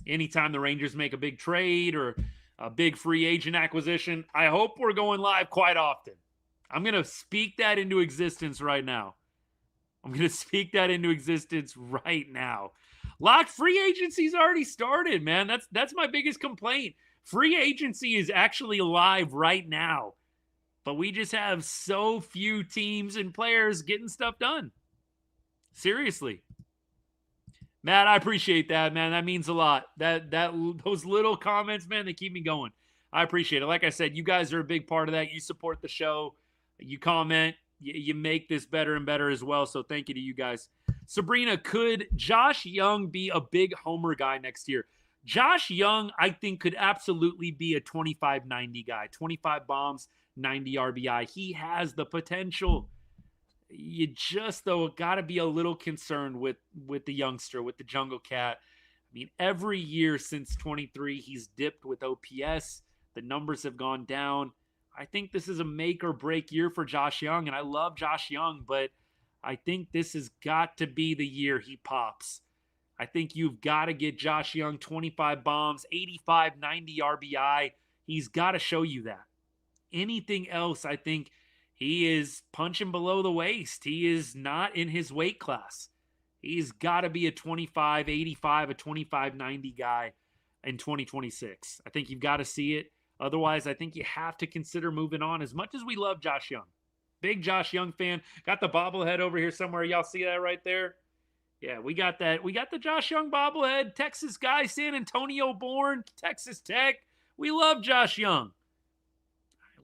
Anytime the Rangers make a big trade or a big free agent acquisition, I hope we're going live quite often. I'm going to speak that into existence right now. Free agency's already started, man. That's my biggest complaint. Free agency is actually live right now. But we just have so few teams and players getting stuff done. Seriously. Matt, I appreciate that, man. That means a lot. Those little comments, man, they keep me going. I appreciate it. Like I said, you guys are a big part of that. You support the show. You comment. You make this better and better as well. So thank you to you guys. Sabrina, could Josh Young be a big homer guy next year? Josh Young, I think, could absolutely be a 25-90 guy. 25 bombs, 90 RBI. He has the potential. You just, though, got to be a little concerned with the youngster, with the Jungle Cat. I mean, every year since 23, he's dipped with OPS. The numbers have gone down. I think this is a make or break year for Josh Young, and I love Josh Young, but I think this has got to be the year he pops. I think you've got to get Josh Young 25 bombs, 85, 90 RBI. He's got to show you that. Anything else, I think he is punching below the waist. He is not in his weight class. He's got to be a 25, 85, a 25, 90 guy in 2026. I think you've got to see it. Otherwise, I think you have to consider moving on. As much as we love Josh Young. Big Josh Young fan. Got the bobblehead over here somewhere. Y'all see that right there? Yeah, we got that. We got the Josh Young bobblehead. Texas guy, San Antonio born, Texas Tech. We love Josh Young.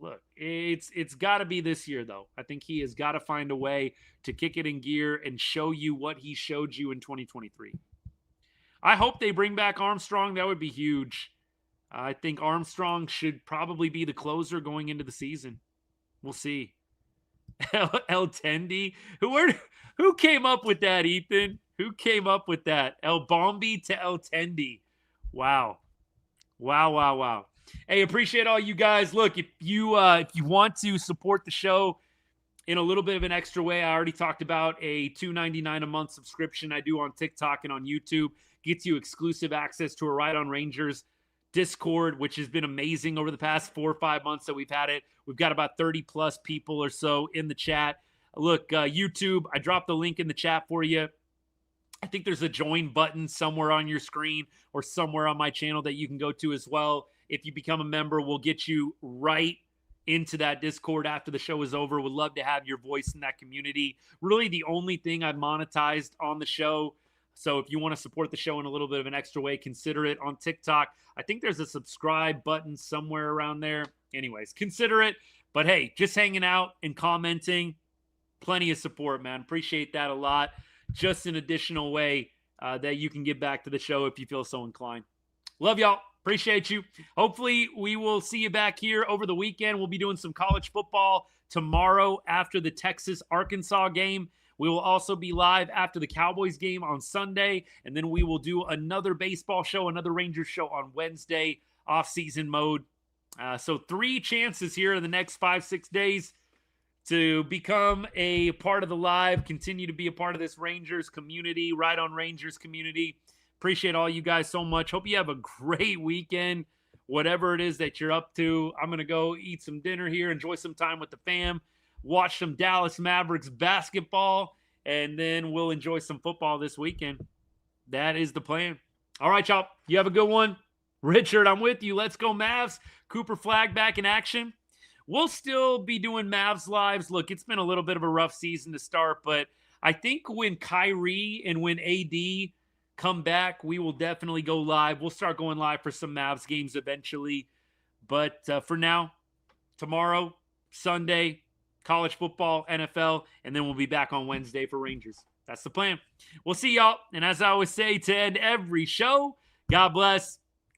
Look, it's got to be this year, though. I think he has got to find a way to kick it in gear and show you what he showed you in 2023. I hope they bring back Armstrong. That would be huge. I think Armstrong should probably be the closer going into the season. We'll see. El Tendi. Who came up with that, Ethan? Who came up with that? El Bombi to El Tendi. Wow. Hey, appreciate all you guys. Look, if you want to support the show in a little bit of an extra way, I already talked about a $2.99 a month subscription I do on TikTok and on YouTube. Gets you exclusive access to a Right on Rangers Discord, which has been amazing over the past 4 or 5 months that we've had it. We've got about 30 plus people or so in the chat. Look, YouTube, I dropped the link in the chat for you. I think there's a join button somewhere on your screen or somewhere on my channel that you can go to as well. If you become a member, we'll get you right into that Discord after the show is over. Would love to have your voice in that community. Really the only thing I've monetized on the show. So if you want to support the show in a little bit of an extra way, consider it. On TikTok, I think there's a subscribe button somewhere around there. Anyways, consider it. But hey, just hanging out and commenting, plenty of support, man. Appreciate that a lot. Just an additional way that you can get back to the show if you feel so inclined. Love y'all. Appreciate you. Hopefully we will see you back here over the weekend. We'll be doing some college football tomorrow after the Texas-Arkansas game. We will also be live after the Cowboys game on Sunday, and then we will do another baseball show, another Rangers show on Wednesday, off-season mode. So 3 chances here in the next 5-6 days to become a part of the live, continue to be a part of this Rangers community, Right on Rangers community. Appreciate all you guys so much. Hope you have a great weekend, whatever it is that you're up to. I'm going to go eat some dinner here, enjoy some time with the fam, watch some Dallas Mavericks basketball, and then we'll enjoy some football this weekend. That is the plan. All right, y'all. You have a good one. Richard, I'm with you. Let's go Mavs. Cooper Flag back in action. We'll still be doing Mavs lives. Look, it's been a little bit of a rough season to start, but I think when Kyrie and when AD come back, we will definitely go live. We'll start going live for some Mavs games eventually. But for now, tomorrow, Sunday, college football, NFL, and then we'll be back on Wednesday for Rangers. That's the plan. We'll see y'all. And as I always say to end every show, God bless.